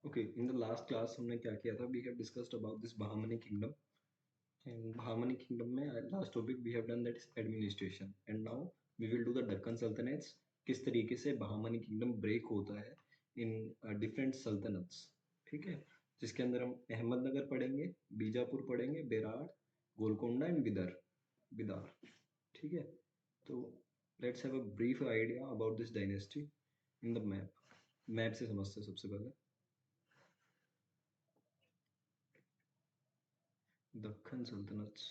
Okay, in the last class हमने क्या किया था? We have discussed about this Bahmani kingdom, and Bahmani kingdom में last topic we have done that is administration, and now we will do the Deccan sultanates. किस तरीके से Bahmani kingdom break होता है इन डिफरेंट सल्तनत्स। ठीक है, जिसके अंदर हम अहमदनगर पढ़ेंगे, बीजापुर पढ़ेंगे, बेरार, गोलकोंडा एंड बिदार। ठीक है, तो let's have a brief idea about this dynasty in the map. Map से समझते हैं सबसे पहले। दक्कन सल्तनत्स।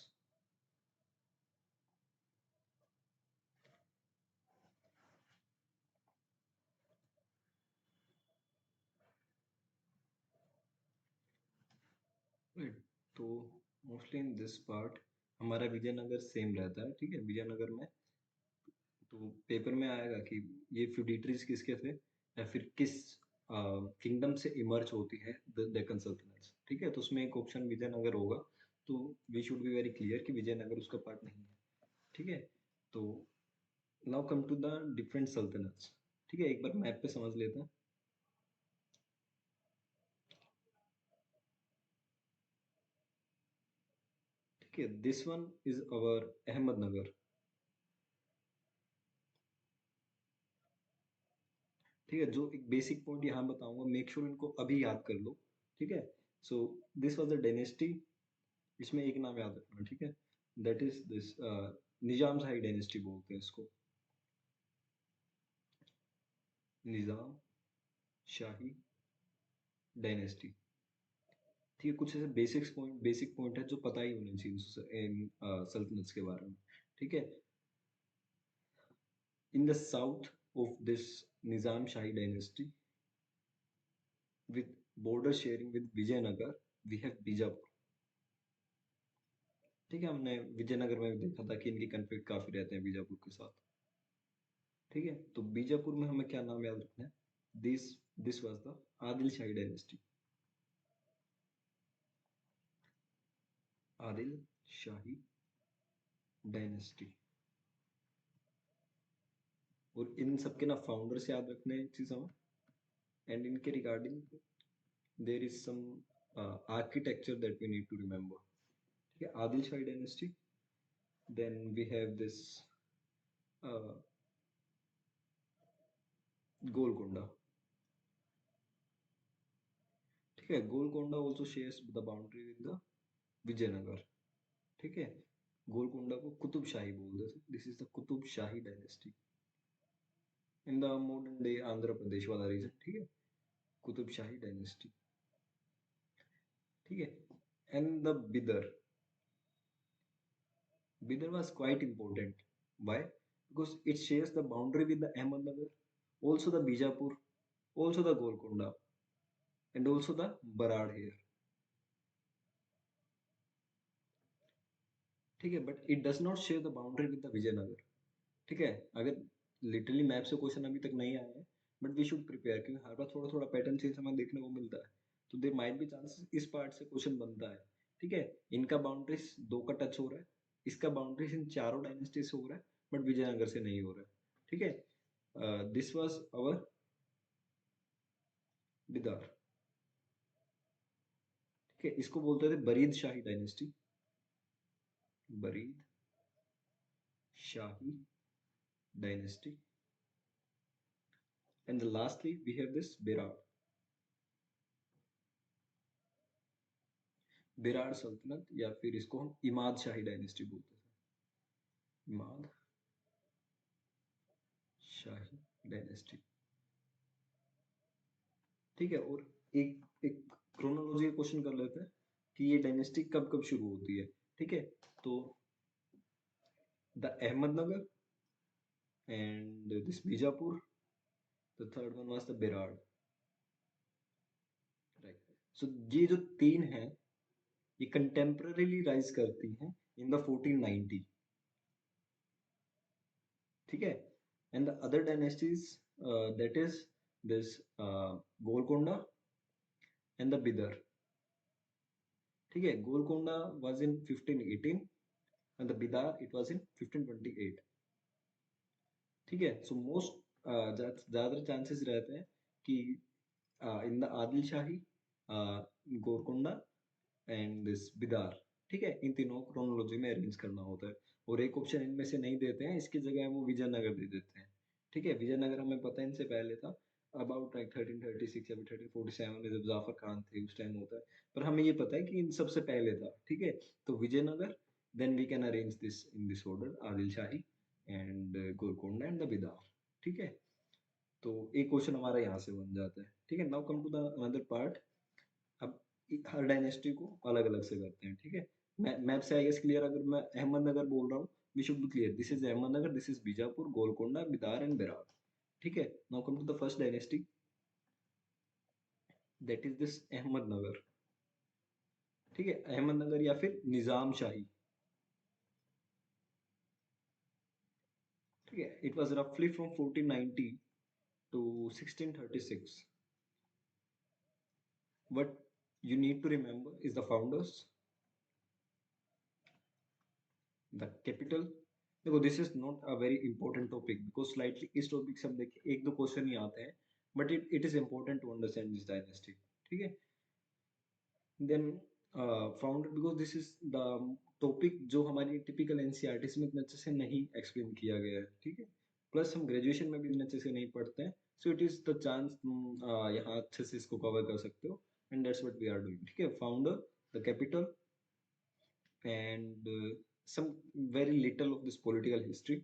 Right. तो मोस्टली इन दिस पार्ट हमारा विजयनगर सेम रहता है। ठीक है, विजयनगर में तो पेपर में आएगा कि ये फ्यूडिटरीज किसके थे या फिर किस किंगडम से इमर्ज होती है द डेक्कन सल्तनत। ठीक है, तो उसमें एक ऑप्शन विजयनगर होगा, तो we should be very clear कि विजयनगर उसका पार्ट नहीं है। ठीक है, तो now come to the different sultanates. ठीक है, एक बार मैप पे समझ लेते हैं। ठीक है, this one is our Ahmednagar. ठीक है, जो एक बेसिक पॉइंट यहाँ बताऊंगा, मेक श्योर इनको अभी याद कर लो। ठीक है, so this was the dynasty. इसमें एक नाम याद रखना। ठीक है, that is this Nizam Shahi dynasty बोलते हैं इसको। निजाम शाही डायनेस्टी। ठीक है, कुछ ऐसे बेसिक पॉइंट है जो पता ही होने चाहिए इन सल्तनत के बारे में। ठीक है, in the south of this Nizam Shahi dynasty with border sharing with Vijayanagar, we have Bijapur. ठीक है, हमने विजयनगर में भी देखा था कि इनके कन्फ्लिक्ट काफी रहते हैं बीजापुर के साथ। ठीक है, तो बीजापुर में हमें क्या नाम याद रखना है? This this was the Adil Shahi dynasty. Adil Shahi dynasty. और इन सबके ना फाउंडर्स याद रखने हैं एक चीज हमें, एंड इनके regarding there is some architecture that we need to remember. ठीक है, Adil Shahi dynasty, then we have this Golconda. ठीक है, Golconda also shares the boundary with the Vijayanagar. ठीक है, गोलकोंडा को कुतुब शाही बोलते थे। This is the Qutb Shahi dynasty in the modern day Andhra Pradesh वाला रीजन। ठीक है, कुतुब शाही डायनेस्टी। ठीक है, and the Bidar. Bidar was quite important. Why? Because it shares the boundary with the Ahmednagar, also the Bijapur, also the Golconda, and also the Barad here. ठीक है, but it does not share the boundary with the Vijayanagar. ठीक है, अगर literally map से question अभी तक नहीं आए हैं, बट वी शुड प्रिपेयर, क्योंकि हर बार थोड़ा थोड़ा पैटर्न चेंज हमें देखने को मिलता है, तो देर माइट बी चांसेस इस पार्ट से क्वेश्चन बनता है। ठीक है, इनका बाउंड्रीज दो का टच हो रहा है, इसका बाउंड्रीज इन चारों डायनेस्टी से हो रहा है, बट विजयनगर से नहीं हो रहा है। ठीक है, दिस वाज अवर बिदार। ठीक है, इसको बोलते थे Barid Shahi dynasty. Barid Shahi dynasty, and lastly we have this Berar. Berar सल्तनत, या फिर इसको हम इमाद शाही डायनेस्टी बोलते थे। इमाद शाही डायनेस्टी। ठीक है, और एक एक क्रोनोलॉजी का क्वेश्चन कर लेते हैं कि ये डायनेस्टी कब कब शुरू होती है। ठीक है, तो the Ahmednagar and this Bijapur, the third one was the Berar. Right, so ये जो तीन हैं, ये कंटेम्पररीली राइज करती हैं इन द 1490। ठीक है, and the other dynasties, that is this Golconda and the Bidar. ठीक है, Golconda was in 1518 and the Bidar it was in 1528। ठीक है, सो मोस्ट ज्यादा चांसेस रहते हैं कि in the Adil shahi, Golconda and this Bidar. ठीक है, इन तीनों क्रोनोलॉजी में अरेंज करना होता है। और एक ऑप्शन इनमें से नहीं देते हैं, इसकी जगह वो विजयनगर दे देते हैं। ठीक है, विजयनगर हमें पता है इनसे पहले था, अबाउट लाइक 1336 या 1347 में जब जाफर खान थे उस टाइम होता है। पर हमें ये पता है कि इन सबसे पहले था। ठीक है, तो Vijayanagar, then we can arrange this in this order, Adil Shahi and Golconda and the Bidar. ठीक है, तो एक क्वेश्चन हमारा यहाँ से बन जाता है। ठीक है, now come to the another part. अब हर डायनेस्टी को अलग अलग से करते हैं। ठीक है, मैप से आई गेस क्लियर। अगर मैं अहमदनगर बोल रहा हूँ, we should be clear, this is Ahmednagar, this is Bijapur, Golconda, Bidar and Berar. ठीक है, now come to the first dynasty, that is this Ahmednagar. ठीक है, अहमदनगर या फिर निजाम शाही। ठीक है, इट वाज रफली from 1490 to 1636. What you need to remember is the founders, the capital। देखो, this is not a very important topic, because slightly इस topic से हम देखिए एक दो क्वेश्चन ही आते हैं, but it is important to understand this dynasty. ठीक है, then founded, because this is the topic जो हमारी टिपिकल एनसीईआरटी में इतने अच्छे से नहीं एक्सप्लेन किया गया है। ठीक है, प्लस हम ग्रेजुएशन में भी इतने अच्छे से नहीं पढ़ते हैं, so it is the chance तुम यहाँ अच्छे से इसको कवर कर सकते हो, and that's what we are doing. ठीक है, founder, the capital, and some very little of this political history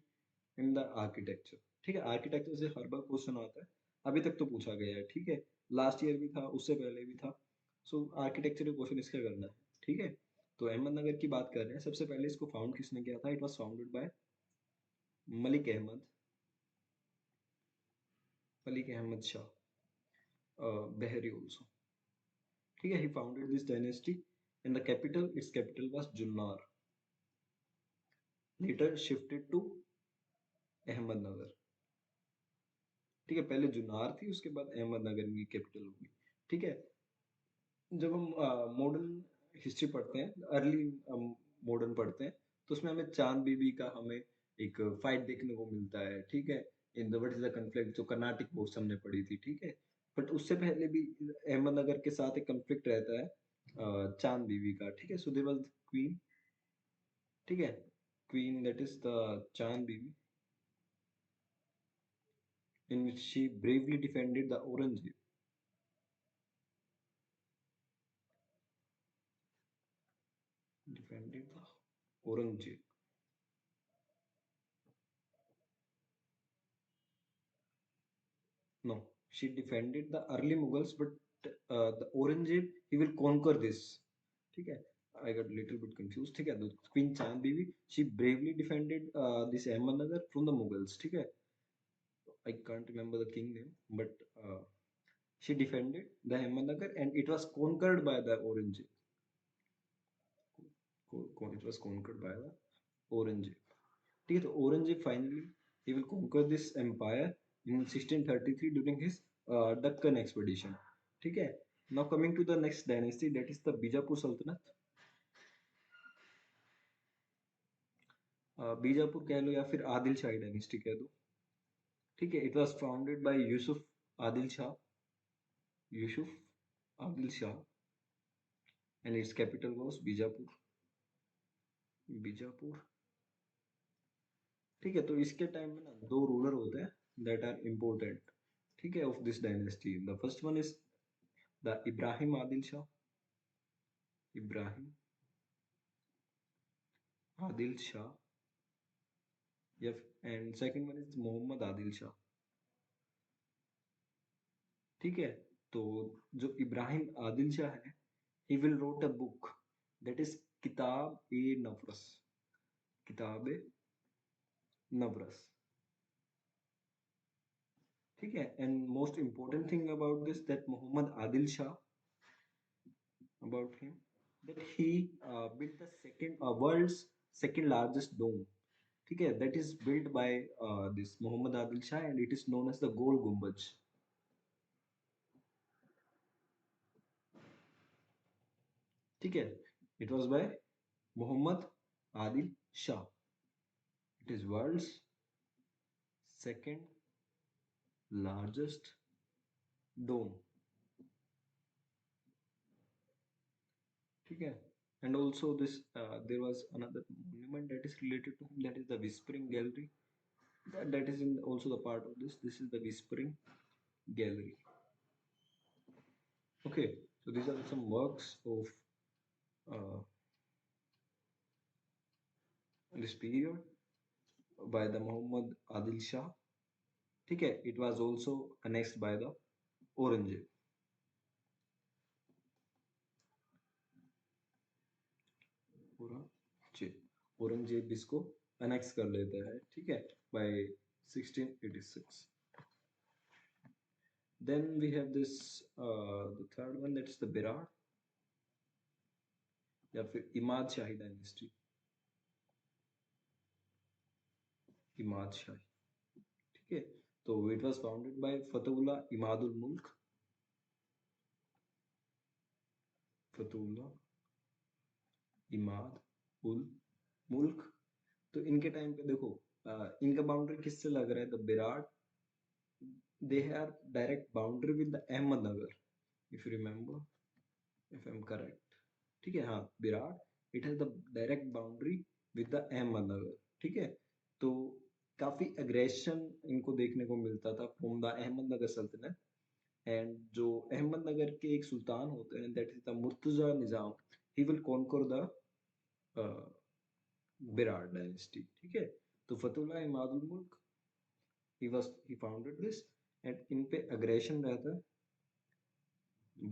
in the architecture। ठीक है, आर्किटेक्चर से हर बार क्वेश्चन आता है, अभी तक तो पूछा गया है। ठीक है, लास्ट ईयर भी था, उससे पहले भी था। सो आर्किटेक्चर क्वेश्चन इसका करना है। ठीक है, तो अहमदनगर की बात कर रहे हैं। सबसे पहले इसको फाउंड किसने किया था? It was founded by Malik Ahmad, Malik Ahmad Shah Bahri also. ठीक है, he founded this dynasty in the capital, its capital was Junnar, later shifted to Ahmednagar. ठीक है, पहले जुन्नार थी, उसके बाद अहमदनगर की कैपिटल होगी। ठीक है, जब हम मॉडर्न हिस्ट्री पढ़ते हैं, अर्ली मॉडर्न पढ़ते हैं, तो उसमें हमें चांद बीबी का हमें एक फाइट देखने को मिलता है। ठीक है, in the what is the conflict, जो कर्नाटिक वॉर्स हमने पढ़ी थी। ठीक है, बट उससे पहले भी अहमदनगर के साथ एक कन्फ्लिक्ट रहता है चांद बीबी का। ठीक है, सो देयर वाज क्वीन। ठीक है, क्वीन दैट इज द चांद बीबी, in which she bravely defended the Aurangzeb, defended the Aurangzeb। No, she defended the early Mughals, but the Aurangzeb, he will conquer this. ठीक है, I got a little bit confused। ठीक है, the Queen Chand Bibi, she bravely defended this Ahmednagar from the Mughals। ठीक है, I can't remember the king name, but she defended the Ahmednagar and it was conquered by the Aurangzeb। It was conquered by the Aurangzeb। ठीक है, तो Aurangzeb finally he will conquer this empire in 1633 during his Deccan expedition। ठीक है, now coming to the next dynasty, that is the Bijapur सल्तनत। बीजापुर कह लो या फिर Adil Shahi dynasty कह दो। ठीक है, it was founded by Yusuf Adil Shah, Yusuf Adil Shah, and its capital was Bijapur, Bijapur. ठीक है, तो इसके टाइम में ना दो रूलर होते हैं that are important। ठीक है, of this dynasty, the first one is the Ibrahim Adil Shah, Ibrahim Adil Shah, yes, and second one is Mohammad Adil Shah. ठीक है, तो जो इब्राहिम आदिल शाह है, he will wrote a book that is Kitab e Nauras, Kitab e Nauras. ठीक है, and most important thing about this that Mohammad Adil Shah, about him, that he built the second world's second largest dome। ठीक है, that is built by this Mohammad Adil Shah and it is known as the गोल गुम्बज। ठीक है, it was by Muhammad Adil Shah। It is world's second largest dome। ठीक है. And also this there was another monument that is related to him, that is the Whispering Gallery. That is in also the part of this. This is the Whispering Gallery. Okay, so these are some works of uh, this period by the Muhammad Adil Shah. ठीक है, it was also annexed by the Aurangzeb. Aurangzeb इसको annex कर लेता है, ठीक है, by 1686. Then we have this the third one, that's the Berar या फिर इमाद शाही डायनेस्टी. इमाद शाही, ठीक है, तो it was founded by फतेहुल्लाह Imadul मुल्क. फतेहुल्लाह इमाद उल मुल्क. तो इनके टाइम पे देखो इनका बाउंड्री किससे लग रहा है, the Berar. They have direct boundary with the Ahmednagar, if you remember, if I am correct. ठीक है, हाँ, Berar it has the direct boundary with the Ahmednagar. ठीक है, तो काफी अग्रेशन इनको देखने को मिलता था फ्रॉम द अहमदनगर सल्तनत. एंड जो अहमदनगर के एक सुल्तान होते हैं, that is the Murtaza Nizam, he will conquer the Berar dynasty. ठीक है, तो फतेहुल्लाह इमादुल मुल्क, he founded this, and इन पे अग्रेशन रहता है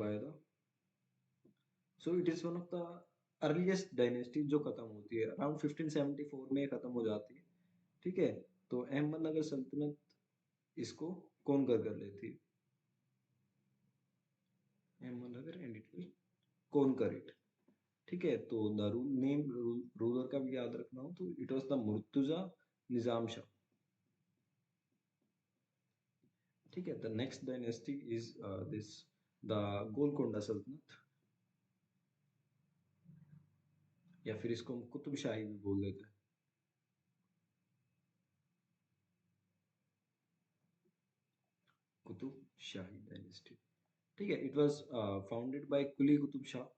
by the, so it is one of the earliest dynasty जो खत्म होती है अराउंड 1574 में खत्म हो जाती है. ठीक है, तो अहमदनगर सल्तनत इसको कॉन्कर कर लेती है, Ahmednagar, and it will conquer it. ठीक है, तो द नेम रूलर का भी याद रखना हो तो इट वाज द मुर्तजा निजाम शाह. ठीक है, the next dynasty is this the Golconda सल्तनत, या फिर इसको हम कुतुब शाही भी बोल देते हैं. कुतुब शाही डायनेस्टी. ठीक है, it was founded by Quli Qutb Shah.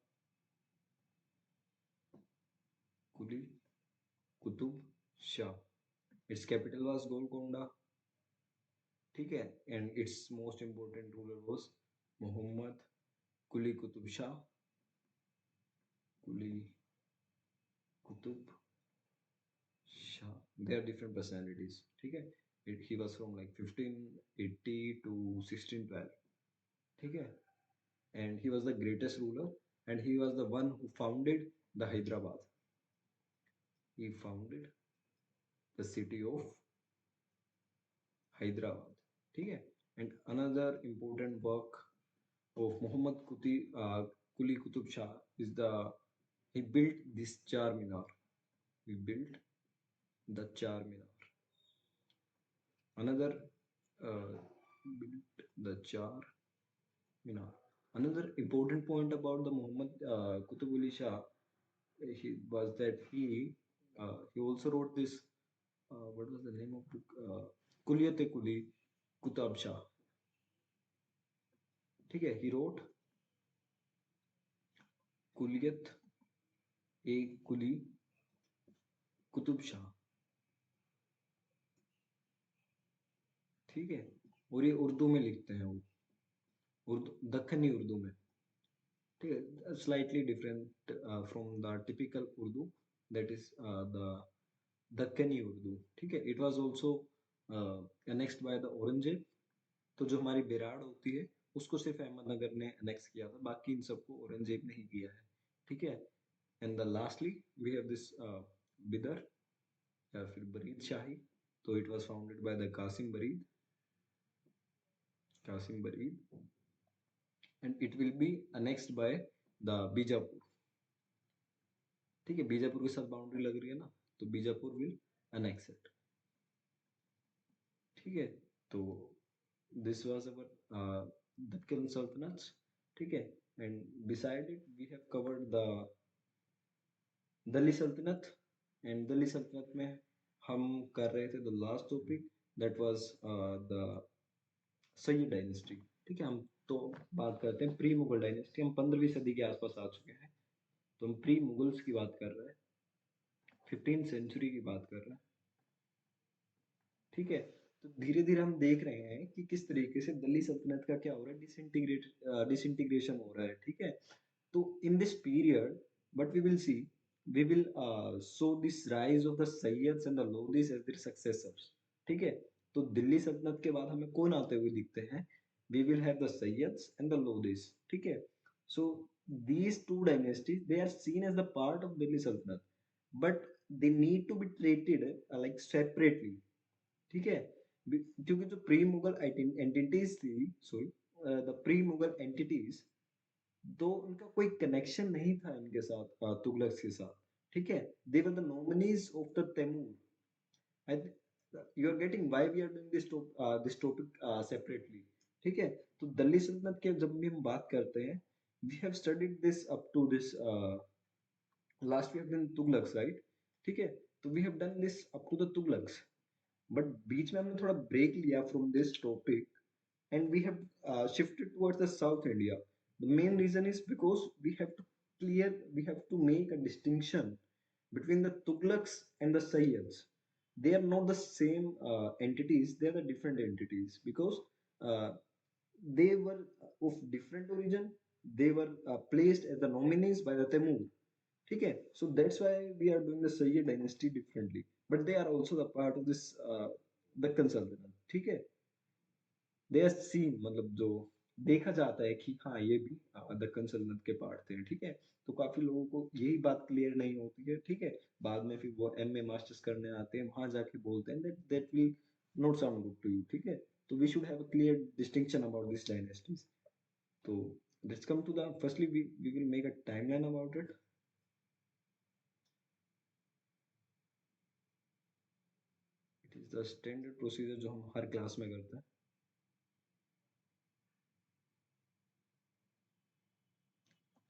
Quli Qutb Shah. Its capital was Golconda. ठीक है, and its most important ruler was Mohammad Quli Qutb Shah. Quli Qutb Shah, they are different personalities. ठीक है, he was from like 1580 to 1612. ठीक है, and he was the greatest ruler, and he was the one who founded the Hyderabad. He founded the city of Hyderabad. ठीक है, and another important work of Muhammad Kuli Qutub Shah is he built this Char Minar. He built the Char Minar. Another built the Char Minar. Another important point about the Muhammad Qutub Ali Shah was that he also wrote this. What was the name of book? Kuliyat-e Kuli Qutub Shah. ठीक है, he wrote Kulliyat ए कुली कुतुब शाह. ठीक है, और ये उर्दू में लिखते हैं वो, उर्दू, दक्कनी उर्दू में. ठीक है, slightly different from the typical Urdu, that is the Deccani Urdu. ठीक है, it was also annexed by the Aurangzeb. तो जो हमारी बेराड़ होती है उसको सिर्फ अहमदनगर ने अनेक्स किया था, बाकी इन सबको औरंगजेब ने ही किया है. ठीक है, and the lastly we have this Bidar या फिर बरीद शाही. तो it was founded by the Qasim Barid. Qasim Barid, and it will be annexed by the Bijapur. ठीक है, बीजापुर के साथ बाउंड्री लग रही है ना, तो बीजापुर विल अनेक्स इट. ठीक है, तो this was our Deccan Sultanates. ठीक है, and beside it we have covered the Delhi Sultanate. And Delhi Sultanate में हम कर रहे थे the last topic, that was the Sayyid dynasty. ठीक है, हम तो बात करते हैं प्री मुगल डायनेस्टी. हम 15वीं सदी के आसपास आ चुके हैं. तो हम प्री मुगल्स की बात कर रहे हैं, 15th सेंचुरी की बात कर रहे हैं। ठीक है, तो धीरे धीरे हम देख रहे हैं कि किस तरीके से दिल्ली सल्तनत का क्या हो रहा है, डिसइंटीग्रेशन हो रहा है। ठीक है, तो in this period, what we will see, we will show this rise of the Sayyids and the Lodhis as their successors. ठीक है, तो दिल्ली सल्तनत के बाद हमें कौन आते हुए दिखते हैं? We will have the Sayyids and the Lodhis. ठीक है, so these two dynasties they are seen as the part of Delhi Sultanate, but they need to be treated like separately. ठीक है, क्योंकि जो प्री मुगल एंटिटीज थी, sorry, the pre Mughal entities, तो उनका कोई कनेक्शन नहीं था इनके साथ, तुगलक के साथ। ठीक है, they were the nominees of the Timur. I you are getting why we are doing this topic separately. ठीक है, तो दिल्ली सल्तनत के जब भी हम बात करते हैं, we have studied this up to this last we have done Tughlaqs, right? ठीक है, तो we have done this up to the Tughlaqs, but बीच में हमने थोड़ा ब्रेक लिया from this topic and we have shifted towards the South India. The main reason is because we have to make a distinction between the Tughlaqs and the Sayyids. They are not the same entities; they are the different entities because uh, they were of different origin. They were placed as the nominees by the Temur. Okay, so that's why we are doing the Sayyid dynasty differently. But they are also the part of this Deccan Sultanate. Okay, they are seen, मतलब जो देखा जाता है कि हाँ ये भी दक्कन सल्तनत के पार्ट थे। ठीक है, तो काफी लोगों को यही बात क्लियर नहीं होती है। ठीक है, बाद में फिर वो एमए मास्टर्स करने आते हैं, वहां जाके बोलते हैं that that will not sound good to you. ठीक है, तो we should have a clear distinction about this dynasties. तो let's come to the firstly we will make a timeline about it. It is the standard procedure जो हम हर class में करते हैं।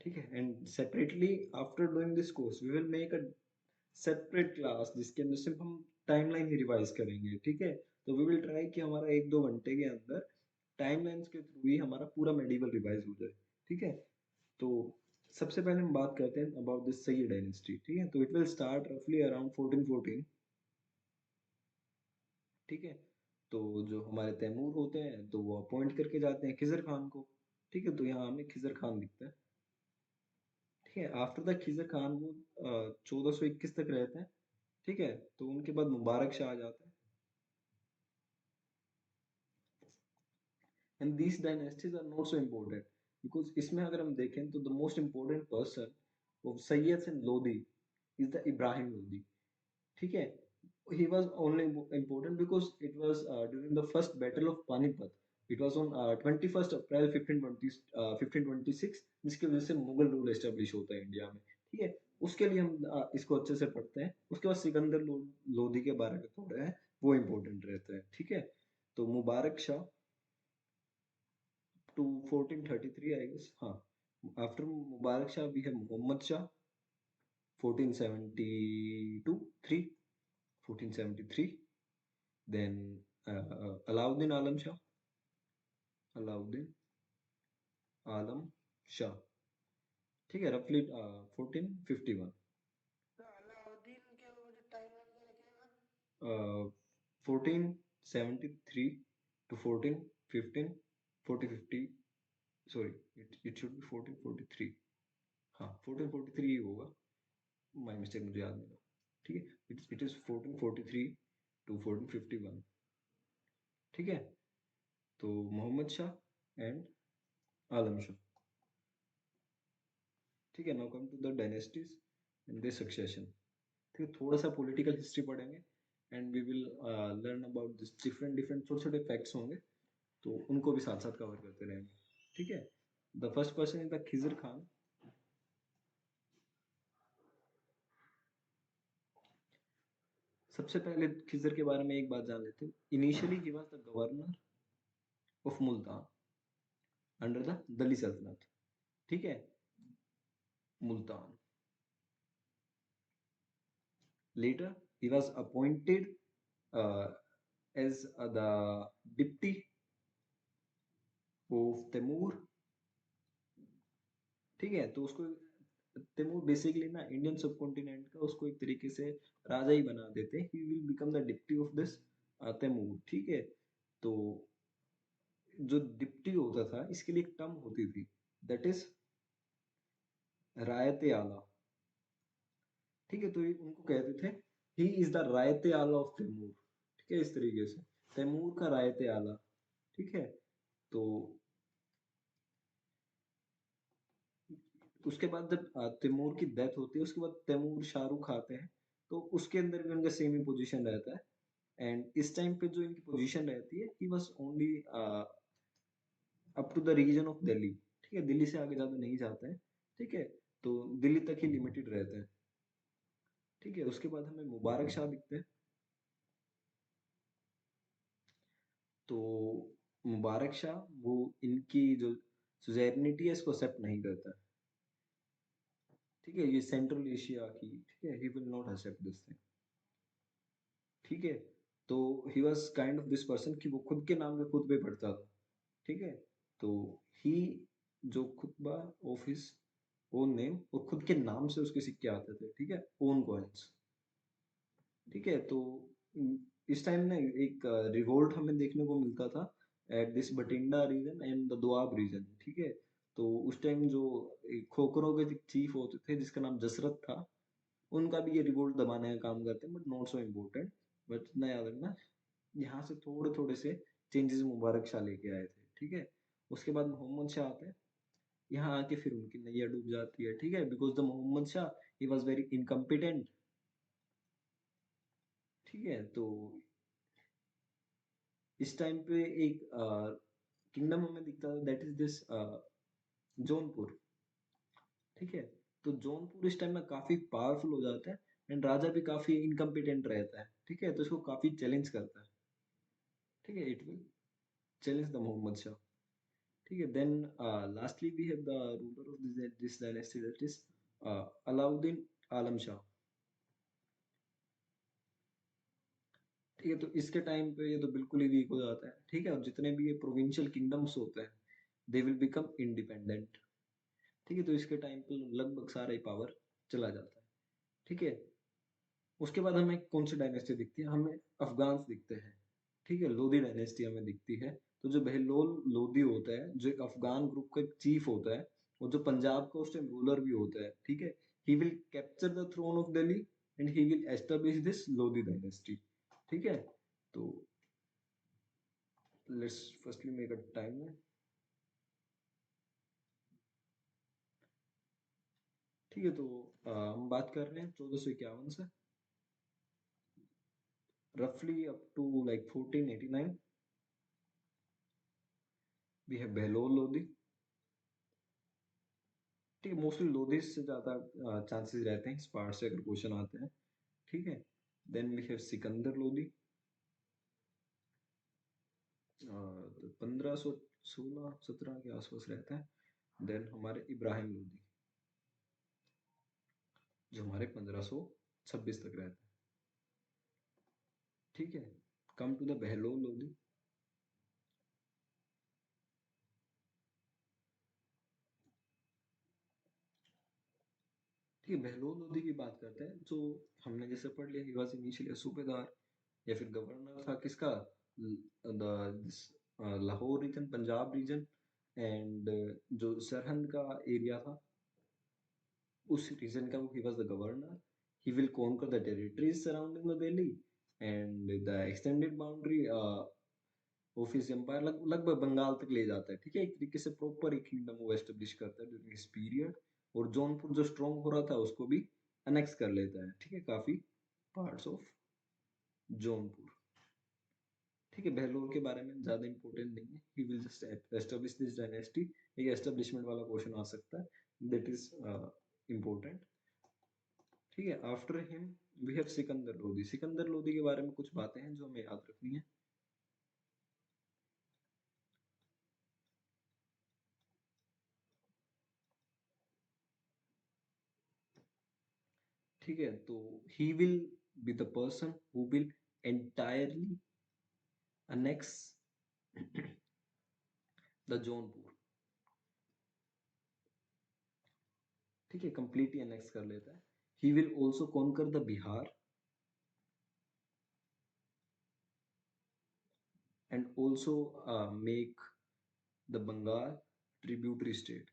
ठीक है, and separately after doing this course we will make a separate class जिसके अंदर सिर्फ हम टाइमलाइन ही रिवाइज करेंगे। ठीक है, तो वी विल ट्राई कि हमारा 1-2 घंटे के अंदर टाइमलाइंस के थ्रू ही हमारा पूरा मेडिवल रिवाइज हो जाए। ठीक है, तो सबसे पहले हम बात करते हैं अबाउट दिस सैयद डायनेस्टी। ठीक है, तो इट विल स्टार्ट रफली अराउंड 1414। ठीक है, तो जो हमारे तैमूर होते हैं तो वो अपॉइंट करके जाते हैं खिजर खान को। ठीक है, तो यहाँ हमें खिजर खान दिखता है। ठीक है, आफ्टर द खिजर खान वो 1421 तक रहते हैं। ठीक है, तो उनके बाद मुबारक शाह आ जाता है। And these dynasties are not so important because इसमें अगर हम देखें तो the most important person of Sayyid and Lodi is the Ibrahim Lodi. ठीक है, he was only important because it was during the first battle of Panipat. It was on 21st April 1520 1526, जिसकी वजह से मुगल रूल एस्टेब्लिश होता है इंडिया में। ठीक है, उसके लिए हम इसको अच्छे से पढ़ते हैं। उसके बाद सिकंदर लोधी के बारे में थोड़ा है, वो इम्पोर्टेंट रहता है। ठीक है, तो Mubarak Shah to 1433, I guess. हाँ, after Mubarak Shah we have Muhammad Shah 1472 3 1473, then Alauddin Alam Shah, Alauddin Alam Shah। ठीक है, रफली 1451। uh, 1473 to 1415 1450, sorry, it should be 1443। हाँ, 1443 ही होगा, माय मिस्टेक, मुझे याद नहीं। ठीक है, इट इज 1443 टू 1451। ठीक है, तो मोहम्मद शाह एंड आलम शाह। ठीक है, now come to the dynasties and their succession. ठीक है, थोड़ा सा पॉलिटिकल हिस्ट्री पढ़ेंगे and we will learn about this different different छोटे छोटे फैक्ट्स होंगे, तो उनको भी साथ साथ कवर करते रहेंगे। ठीक है, the first person is the Khizr Khan. सबसे पहले खिजर के बारे में एक बात जान लेते हैं। Initially he was the governor of Multan under the Delhi सल्तनत। ठीक है, Multan. Later, he was appointed uh, as the deputy of Timur। ठीक है, तो उसको तैमूर बेसिकली ना इंडियन सब कॉन्टिनेंट का उसको एक तरीके से राजा ही बना देते हैं, he will become the deputy of this Timur, ठीक है। तो जो डिप्टी होता था इसके लिए एक टर्म होती थी, दैट इज रायते आला, ठीक है। तो ये उनको कहते थे ही इज द रायते आला ऑफ तैमूर, ठीक है, इस तरीके से तैमूर का रायते आला, ठीक है। तो उसके बाद जब तैमूर की डेथ होती है उसके बाद तैमूर शाहरुख आते हैं, तो उसके अंदर भी उनका सेम ही पोजीशन रहता है। एंड इस टाइम पे जो इनकी पोजीशन रहती है he was only up to the region of Delhi, ठीक है, दिल्ली से आगे ज्यादा नहीं जाते हैं, ठीक है। तो दिल्ली तक ही लिमिटेड रहते हैं, ठीक है। उसके बाद हमें मुबारक शाह दिखते हैं। तो मुबारक शाह वो इनकी जो सुजेनिटी है इसको एक्सेप्ट नहीं करता है, ठीक है, ये सेंट्रल एशिया की, ठीक है, he will not accept this thing, ठीक है। तो he was kind of this person कि वो खुद के नाम पे खुतबे पढ़ता था, ठीक है। तो ही जो खुतबा ऑफ हिज ओन नेम, वो खुद के नाम से उसके सिक्के आते थे, ठीक है, ओन कॉइन्स, ठीक है। तो इस टाइम ना एक रिवोल्ट हमें देखने को मिलता था at this Bathinda region and the Doab region, ठीक है। तो उस टाइम जो खोखरों के चीफ होते थे जिसका नाम जसरत था, उनका भी ये रिवोल्ट दबाने का काम करते हैं, but not so important. But इतना याद रखना, यहाँ से थोड़े थोड़े से चेंजेस मुबारक शाह लेके आए थे, ठीक है। उसके बाद मोहम्मद शाह आते हैं, यहाँ आके फिर उनकी नैया डूब जाती है, ठीक है, because the Mohammad Shah he was very incompetent, ठीक है। तो इस टाइम पे एक किंगडम हमें दिखता है, दैट इज दिस जौनपुर, ठीक है। तो जौनपुर इस टाइम में काफी पावरफुल हो जाता है एंड राजा भी काफी इनकम्पिटेंट रहता है, ठीक है, तो इसको काफी चैलेंज करता है, ठीक है, it will challenge the Mohammad Shah, ठीक है। Then lastly we have the ruler of this dynasty, that is Alauddin Alam Shah, ठीक है। तो इसके टाइम पे ये तो बिल्कुल ही वीक हो जाता है, ठीक है, और जितने भी ये प्रोविंशियल किंगडम्स होते हैं दे विल बिकम इंडिपेंडेंट, ठीक है। तो इसके टाइम पे लगभग सारा ही पावर चला जाता है, ठीक है। उसके बाद हमें कौन सी डायनेस्टी दिखती है, हमें अफगान्स दिखते हैं, ठीक है, लोधी डायनेस्टी हमें दिखती है। तो जो बहलोल लोधी होता है जो एक अफगान ग्रुप का चीफ होता है, और जो पंजाब का उस टाइम रूलर भी होता है, ठीक है, he will capture the throne of Delhi and he will establish this Lodhi dynasty, ठीक है। तो let's firstly make a time, ठीक है। तो हम बात कर रहे हैं 1451 से roughly up to like 1489 we have Behlol Lodi, ठीक है, मोस्टली लोधी से ज्यादा चांसेस रहते हैं इस पार्ट से अगर क्वेश्चन आते हैं, ठीक है। Then we have Sikandar Lodhi, 1516-17 के आसपास रहता है। देन हमारे इब्राहिम लोधी जो हमारे 1526 तक रहता है, ठीक है। Come to the Bahlol Lodhi, ठीक है। बहलोल लोधी की बात करते हैं, जो हमने जैसे पढ़ लिया, ही वाज इनिशियली सूबेदार या फिर गवर्नर था किसका, Lahore region, Punjab region, and जो सरहंद का एरिया था उस रीजन का he was the governor. He will conquer the territories surrounding the Delhi and the extended boundary of his empire, लगभग बंगाल तक ले जाता है, ठीक है। एक तरीके से प्रॉपर एक किंगडम वो एस्टेब्लिश करता है ड्यूरिंग हिज पीरियड। और जौनपुर जो स्ट्रॉन्ग हो रहा था उसको भी अनेक्स कर लेता है, ठीक है, काफी पार्ट्स ऑफ जौनपुर, ठीक है। बहलोल के बारे में ज्यादा इंपॉर्टेंट नहीं है, he will just establish this dynasty, एक एस्टेब्लिशमेंट वाला क्वेश्चन आ सकता है, दैट इज इम्पोर्टेंट, ठीक है। After him we have Sikandar Lodhi, Sikandar Lodhi के बारे में कुछ बातें हैं जो हमें याद रखनी है, ठीक है। तो he will be the person who will entirely annex the Jaunpur, ठीक है, कंप्लीटली एनेक्स कर लेता है. He will also conquer the Bihar and also make the Bengal tributary state.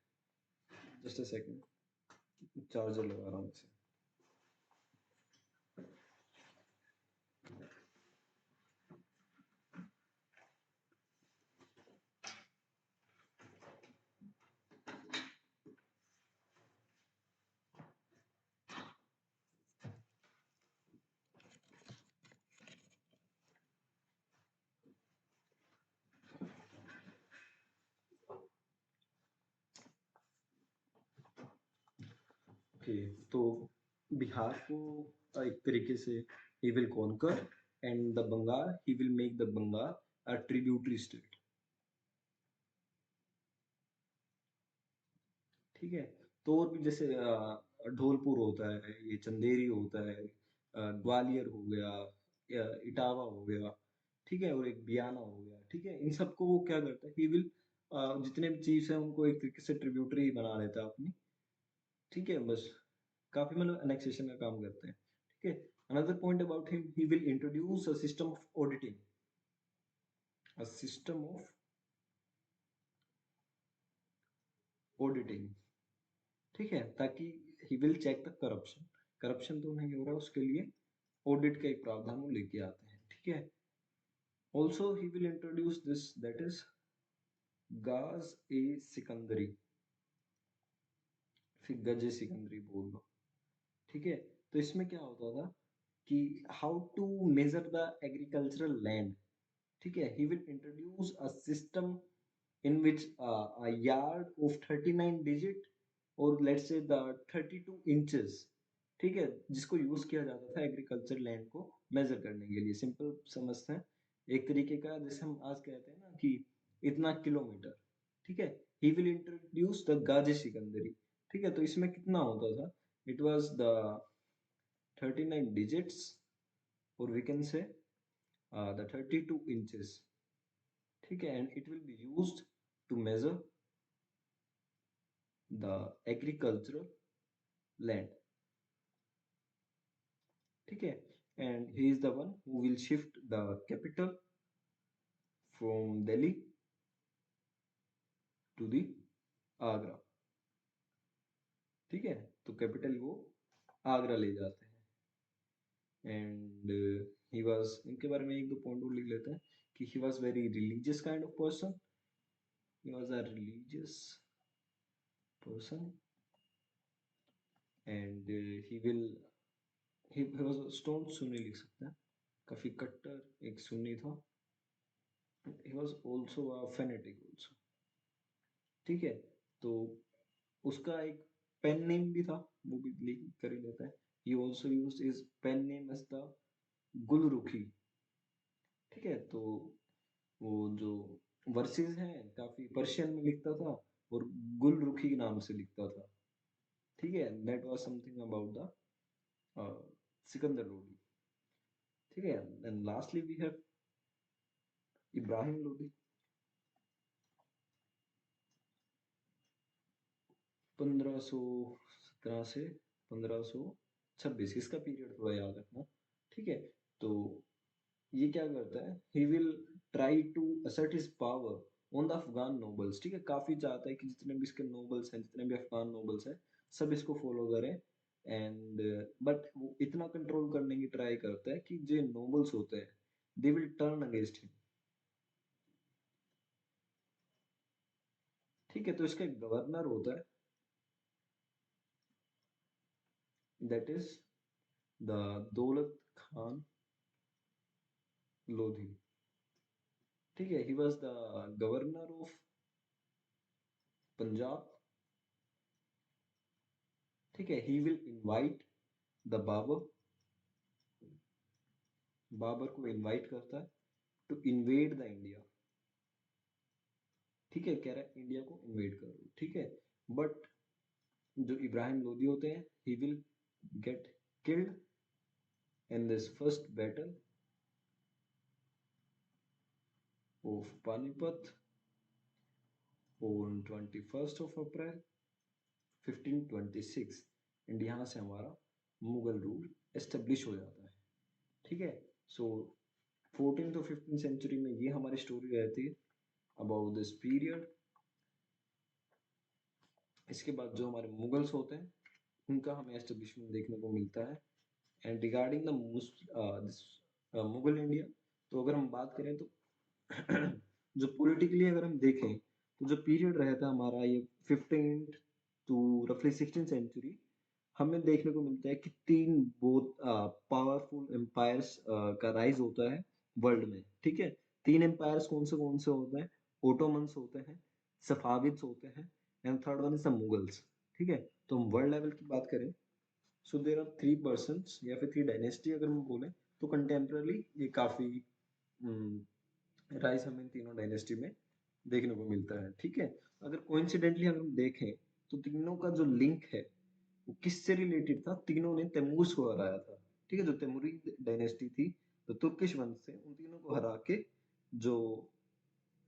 Just a second, charger लगा रहा हूँ इसे. ओके, तो बिहार को एक तरीके से he will conquer and the Bengal he will make the Bengal a tributary state. ठीक है. तो और भी जैसे ढोलपुर होता है, ये चंदेरी होता है, ग्वालियर हो गया, इटावा हो गया. ठीक है, और एक बियाना हो गया. ठीक है, इन सबको वो क्या करता है, ही विल जितने भी चीज है उनको एक तरीके से ट्रिब्यूटरी बना लेता है अपनी. ठीक है, बस काफी मतलब एनेक्सेशन का काम करते हैं. ठीक है. Another point about him, he will introduce a system of auditing, a system of auditing. ठीक है, ताकि he will check the corruption. Corruption तो नहीं हो रहा, उसके लिए ऑडिट का एक प्रावधान वो लेके आते हैं. ठीक है. Also he will introduce this, that is गाज ए सिकंदरी, फिर गजे सिकंदरी बोल लो. ठीक है. तो इसमें क्या होता था कि how to measure the agricultural land. ठीक है, he will introduce a system in which a yard of 39 digit or let's say the 32 inches. ठीक है, जिसको यूज किया जाता था एग्रीकल्चर लैंड को मेजर करने के लिए. सिंपल समझते हैं, एक तरीके का जैसे हम आज कहते हैं ना कि इतना किलोमीटर. ठीक है, ही विल इंट्रोड्यूस द गाजी सिकंदरी. ठीक है, तो इसमें कितना होता था, it was the 39 digits or we can say the 32 inches. ठीक है, and it will be used to measure the agricultural land. ठीक है, and he is the one who will shift the capital from Delhi to the Agra. ठीक है, तो capital वो आगरा ले जाते हैं. एंड ही वाज, इनके बारे में एक दो पॉइंट और लिख लेते हैं कि he was very religious kind of person. He was a religious person and he will, he was a stone Sunni लिख सकते हैं, काफी कट्टर एक सुन्नी था. he was also a fanatic also. ठीक है, तो उसका एक पेन नेम भी था, वो भी लिख कर ही लेता है. he also used his pen name as the Gulrukhi. ठीक है, तो वो जो वर्सेस हैं काफी पर्शियन में लिखता था और गुलरुखी नाम से लिखता था. ठीक है, that was something about the Sikandar Lodhi. ठीक है, and lastly we have Ibrahim Lodhi. 1517 से 1526, इसका पीरियड थोड़ा याद रखना. ठीक है, तो ये क्या करता है, he will try to assert his power on the Afghan nobles. ठीक है, काफी चाहता है कि जितने भी इसके नोबल्स हैं, जितने भी अफगान नोबल्स हैं, सब इसको फॉलो करें. एंड बट वो इतना कंट्रोल करने की ट्राई करता है कि जो नोबल्स होते हैं they will turn against him. ठीक है, तो इसका एक गवर्नर होता है, दैट इज द दौलत खान लोधी. ठीक है, he was the governor of Punjab. ठीक है, he will invite the Babur. Babur को इनवाइट करता है टू इन्वेड द इंडिया. ठीक है, कह रहा है इंडिया को इन्वेड करो. ठीक है, बट जो इब्राहिम लोदी होते हैं, he will get killed in this first battle of Panipat on 21st of April 1526 and यहाँ से हमारा मुगल रूल एस्टेब्लिश हो जाता है। ठीक है, सो 14 to 15 सेंचुरी में ये हमारी स्टोरी रहती है अबाउट दिस पीरियड। इसके बाद जो हमारे मुगल्स होते हैं उनका हमें एस्टेब्लिशमेंट देखने को मिलता है। And regarding the this Mughal India, तो अगर हम बात करें तो जो पॉलिटिकली अगर हम देखें तो जो पीरियड रहता है हमारा ये 15 टू रफली 16 सेंचुरी, हमें देखने को मिलता है कि तीन बहुत पावरफुल एम्पायर्स का राइज होता है वर्ल्ड में। ठीक है, तीन एम्पायर्स कौन से होते हैं? ओटोमन्स होते हैं, सफाविद्स होते हैं, and third one is the Mughals. ठीक है, तो हम वर्ल्ड लेवल की बात करें सो देर आर थ्री पर्सन्स या फिर थ्री डायनेस्टी अगर हम बोले तो कंटेम्पररी ये काफी राइज हमें इन तीनों डायनेस्टी में देखने को मिलता है। ठीक है, अगर कोइंसिडेंटली अगर हम देखें तो तीनों का जो लिंक है वो किससे रिलेटेड था? तीनों ने तैमूर को हराया था। ठीक है, जो तैमूरी डायनेस्टी थी तो तुर्किश वंश से उन तीनों को हरा के जो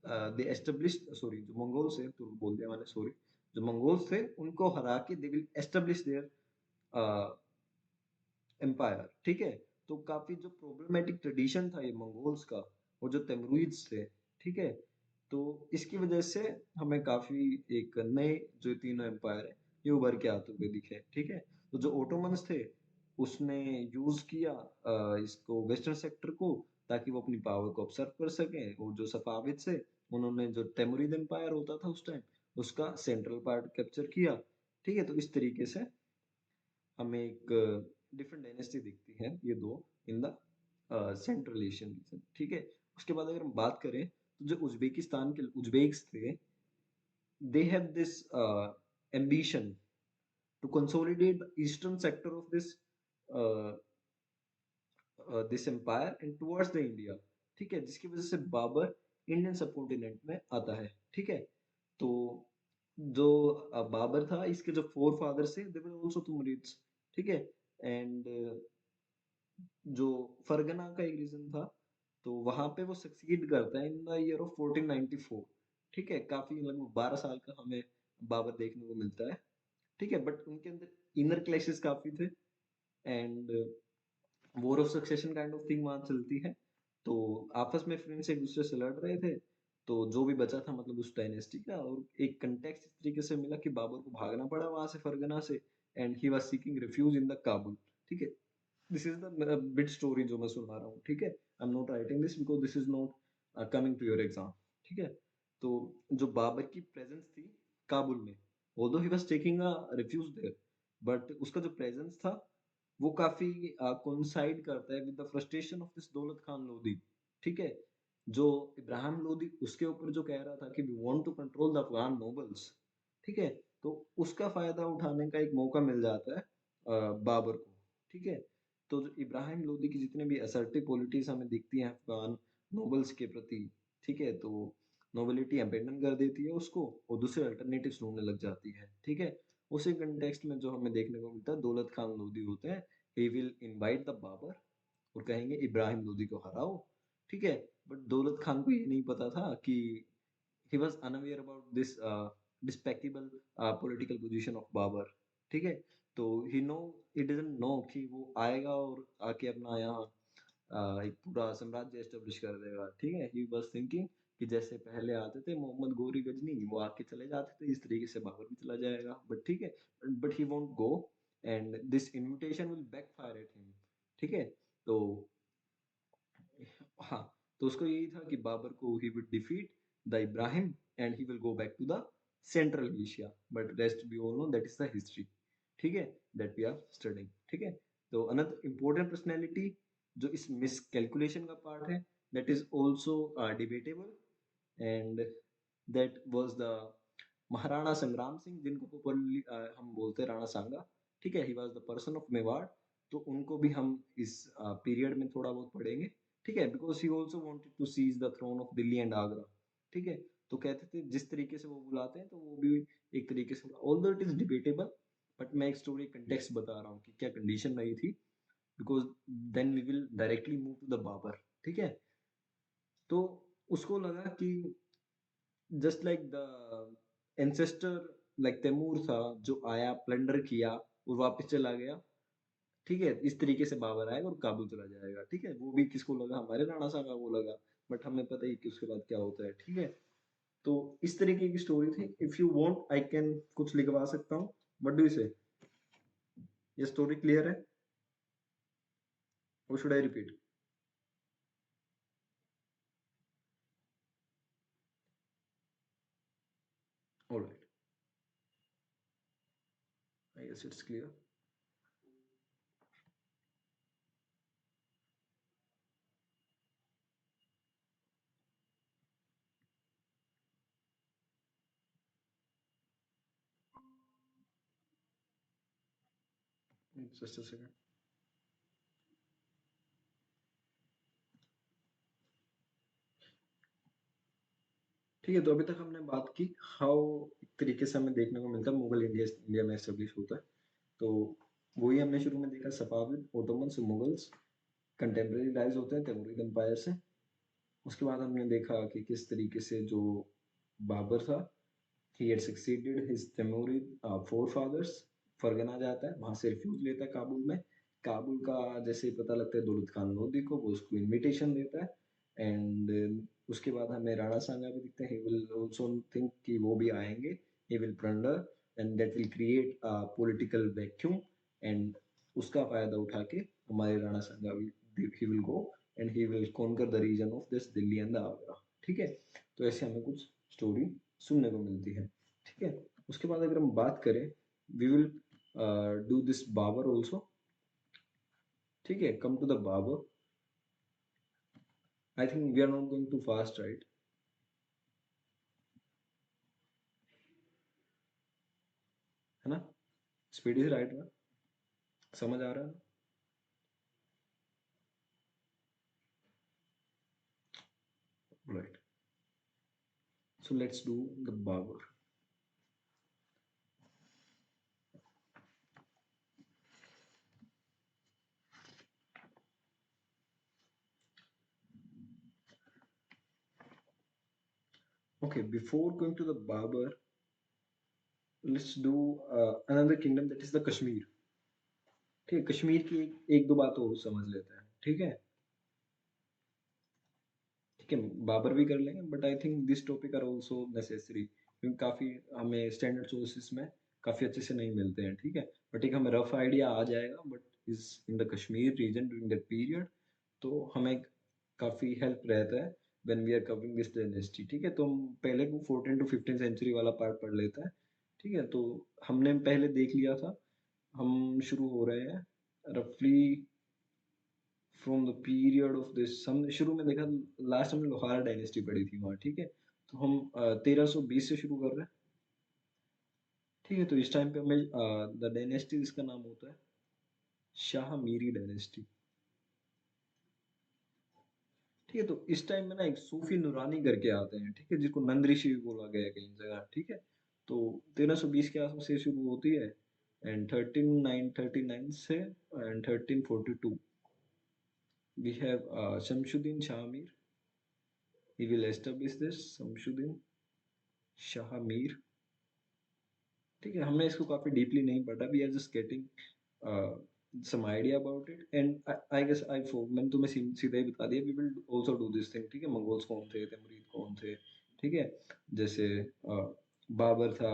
दे एस्टेब्लिश सॉरी जो मंगोल्स है तो बोल दिया मैंने सॉरी, जो मंगोल्स थे उनको हरा के they will establish their empire. ठीक है, तो काफी जो प्रॉब्लमेटिक ट्रेडिशन था ये मंगोल्स का और जो तैमूरिड्स थे, ठीक है, तो इसकी वजह से हमें काफी एक नए जो तीनों एम्पायर है ये उभर के आते हुए दिखे। ठीक है, तो जो ओटोमन्स थे उसने यूज किया इसको वेस्टर्न सेक्टर को ताकि वो अपनी पावर को ऑब्सर्व कर सके, और जो सफाविद से उन्होंने जो तैमूरिद एम्पायर होता था उस टाइम उसका सेंट्रल पार्ट कैप्चर किया। ठीक है, तो इस तरीके से हमें एक डिफरेंट डायनेस्टी दिखती है ये दो in the central Asian region. ठीक है, उसके बाद अगर हम बात करें तो जो उज्बेकिस्तान के उज्बेक्स थे they have this ambition to consolidate the eastern sector of uh, this empire and towards the India। ठीक है, जिसकी वजह से बाबर इंडियन सबकॉन्टिनेंट में आता है। ठीक है, तो जो बाबर था इसके जो फोर फादर थे दे वर आल्सो तुमरिड्स। ठीक है, एंड जो फरगना का एक रीजन था तो वहां पे वो सक्सीड करता है इन द ईयर ऑफ 1494। ठीक है, काफी लगभग 12 साल का हमें बाबर देखने को मिलता है। ठीक है, बट उनके अंदर इनर क्लैशेस काफी थे and war of succession kind of thing वहां चलती है। तो आपस में फ्रेंड्स एक दूसरे से लड़ रहे थे, तो जो भी बचा था मतलब उस डायनेस्टी का, और एक कंटेक्स्ट इस तरीके से मिला कि बाबर को भागना पड़ा वहां से फरगना से and he was seeking refuge in the Kabul. ठीक है, this is the bit story जो मैं सुना रहा हूँ। ठीक है, I am not writing this because this is not coming to your exam. ठीक है, तो जो बाबर की प्रेजेंस थी काबुल में, although he was taking a refuge there, but उसका जो प्रेजेंस था वो काफी कोइंसाइड करता है with the frustration of this Daulat Khan Lodhi. ठीक है, जो इब्राहिम लोधी उसके ऊपर जो कह रहा था कि we want to control the Afghan nobles. ठीक है, तो उसका फायदा उठाने का एक मौका मिल जाता है बाबर को। ठीक है, तो जो इब्राहिम लोदी की जितने भी असर्टिव पॉलिटिक्स हमें दिखती हैं अफगान नोबल्स के प्रति, ठीक है, तो नोबिलिटी अबेंडन कर देती है उसको और दूसरे अल्टरनेटिव्स ढूंढने लग जाती है। ठीक है, उसी कंटेक्स्ट में जो हमें देखने को मिलता है दौलत खान लोदी होते हैं, he will invite the Babur और कहेंगे इब्राहिम लोदी को हराओ। ठीक है, बट दौलत खान को ये नहीं पता था कि he was unaware about this despicable political position of Babar. ठीक है, तो he doesn't know कि वो आएगा और आके अपना यहाँ एक पूरा साम्राज्य एस्टेब्लिश कर देगा। ठीक है, he was thinking कि जैसे पहले आते थे मोहम्मद गोरी गजनी वो आके चले जाते थे इस तरीके से बाबर भी चला जाएगा। बट ठीक है, but he won't go and this invitation will backfire at him। ठीक है, तो हाँ, तो उसको यही था कि बाबर को ही would defeat the Ibrahim and he will go back to the Central Asia, but rest we all know that is the history। ठीक है, that we are studying। ठीक है, तो another important personality जो इस miscalculation का part है that is also debatable and that was the Maharana संग्राम सिंह, जिनको पॉपुलरली हम बोलते हैं राणा सांगा। ठीक है, he was the person of Mewar, तो उनको भी हम इस पीरियड में थोड़ा बहुत पढ़ेंगे। ठीक है, because he also wanted to seize the throne of Delhi and Agra. ठीक है, तो कहते थे जिस तरीके से वो बुलाते हैं तो वो भी एक तरीके से, although it is debatable, but मैं एक स्टोरी कंटेक्स्ट बता रहा हूँ कि क्या कंडीशन रही थी, because then we will directly move to the Babar. ठीक है, तो उसको लगा कि just like the ancestor like Timur था जो आया, प्लंडर किया और वापस चला गया। ठीक है, इस तरीके से बाबर आएगा और काबुल चला जाएगा। ठीक है, वो भी किसको लगा, हमारे राणा साहब को लगा, बट हमें पता ही कि उसके बाद क्या होता है। ठीक है, तो इस तरीके की स्टोरी थी। If you want I can कुछ लिखवा सकता हूँ। व्हाट डू यू से? ये स्टोरी क्लियर है और should I repeat? Alright, I guess it's clear. Just a second. ठीक है, तो अभी तक हमने बात की हाउ एक तरीके से हमें देखने को मिलता है मुगल इंडिया इंडिया में एस्टेब्लिश होता है। तो वही हमने शुरू में देखा, Safavid, Ottomans, Mughals contemporary rise होते हैं तैमूरिद एम्पायर से। उसके बाद हमने देखा कि किस तरीके से जो बाबर था, he had succeeded his Timurid forefathers। Fergana जाता है, वहां से रिफ्यूज लेता है काबुल में। काबुल का जैसे ही पता लगता है दौलत खान लोधी को, वो उसको इनविटेशन देता है। एंड उसके बाद हमें राणा सांगा भी दिखते हैं। he will also think कि वो भी आएंगे, he will plunder and that will create a political vacuum। And उसका फायदा उठा के हमारे राणा सांगा भी he will go and he will conquer the region of this Delhi and Agra. ठीक है, तो ऐसे हमें कुछ स्टोरी सुनने को मिलती है। ठीक है, उसके बाद अगर हम बात करें, we will do this Babur also. ठीक है, come to the Babur. I think we are not going too fast, right? है ना? स्पीड इज राइट ना? समझ आ रहा है? Right, so let's do the Babur. Okay, before going to the Babar, let's do another kingdom, that is the Kashmir। ठीक है, कश्मीर की एक दो बात और समझ लेते हैं। ठीक है, ठीक है, बाबर भी कर लेंगे, but I think this topic are also necessary, क्योंकि काफी हमें स्टैंडर्ड सोर्सेस में काफी अच्छे से नहीं मिलते हैं। ठीक है, बट एक हमें रफ आइडिया आ जाएगा, but is in the Kashmir region during that period. तो हमें काफी हेल्प रहता है when we are covering this dynasty. ठीक है, तो हम पहले को 14 टू 15 सेंचुरी वाला पार्ट पढ़ लेते हैं। ठीक है, तो हमने पहले देख लिया था। हम शुरू हो रहे हैं रफली from the period of this. हम शुरू में देखा, लास्ट हमने लोहारा डायनेस्टी पढ़ी थी वहाँ। ठीक है, तो हम 1320 से शुरू कर रहे हैं। ठीक है, तो इस टाइम पे हमें द डायनेस्टी जिसका नाम होता है शाह मीरी डायनेस्टी। ठीक है, तो इस टाइम में ना एक सूफी नूरानी करके आते हैं। ठीक है, जिसको नंद ऋषि भी बोला गया है कई जगह। ठीक है, तो 1320 के आसपास से शुरू होती है एंड 1339 से and 1342 we have Shamsuddin Shah Mir. he will establish this Shamsuddin Shah Mir. ठीक है, हमने इसको काफी डीपली नहीं पढ़ा, we are just getting some idea about it. And I guess I फो मैंने तुम्हें सीधा ही बता दिया, we will also do this thing. ठीक है, मंगोल्स कौन थे, तमरीद कौन थे। ठीक है, जैसे बाबर था,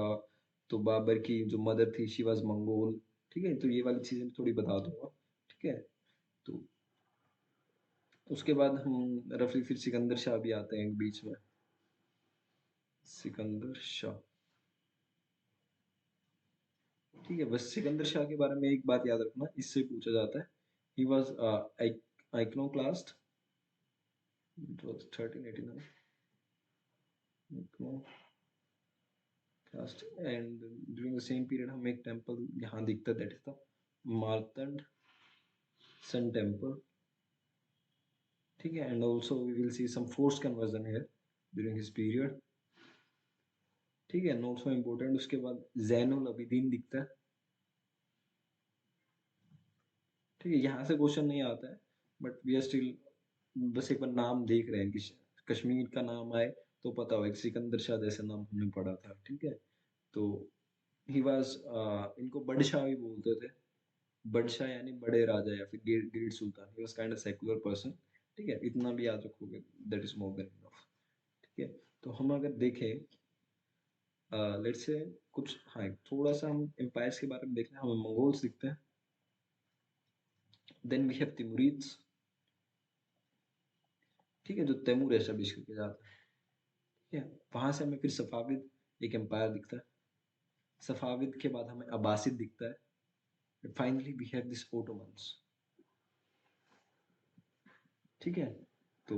तो बाबर की जो मदर थी शी वाज मंगोल। ठीक है, तो ये वाली चीजें थोड़ी बता दूंगा। ठीक है, तो उसके बाद हम रफली फिर सिकंदर शाह भी आते हैं बीच में। सिकंदर शाह। ठीक है, बस सिकंदर शाह के बारे में एक बात याद रखना, इससे पूछा जाता है। He was iconoclast। It was 1389 iconoclast। and during the same period हमें एक टेम्पल यहाँ दिखता है, that is the Martand sun temple. ठीक है, and also we will see some forced conversion here during his period। ठीक है, नॉट सो इम्पोर्टेंट। उसके बाद जैनुल अबिदीन दिखता है। ठीक है, यहाँ से क्वेश्चन नहीं आता है, बट वी आर स्टिल बस एक बार नाम देख रहे हैं कि कश्मीर का नाम आए तो पता हो, एक सिकंदर शाह जैसे नाम हमने पढ़ा था। ठीक है, तो ही वाज इनको बडशाह भी बोलते थे। बडशाह यानी बड़े राजा या फिर great Sultan. He was kind of secular person. ठीक है, इतना भी याद रखोगे, that is more than enough. ठीक है, तो हम अगर देखें, लेट्स से कुछ, हाँ, थोड़ा सा हम एम्पायर्स के बारे में देख रहे हैं, हमें मंगोल्स दिखते हैं, देन वी हैव तिमुरिड्स। ठीक है, जो तैमूर एस्टेब्लिश करके जाता है। ठीक है, वहां से हमें फिर सफाविद एक एम्पायर दिखता है। सफाविद के बाद हमें अब्बासिद दिखता है। Finally we have this Ottomans. ठीक है, तो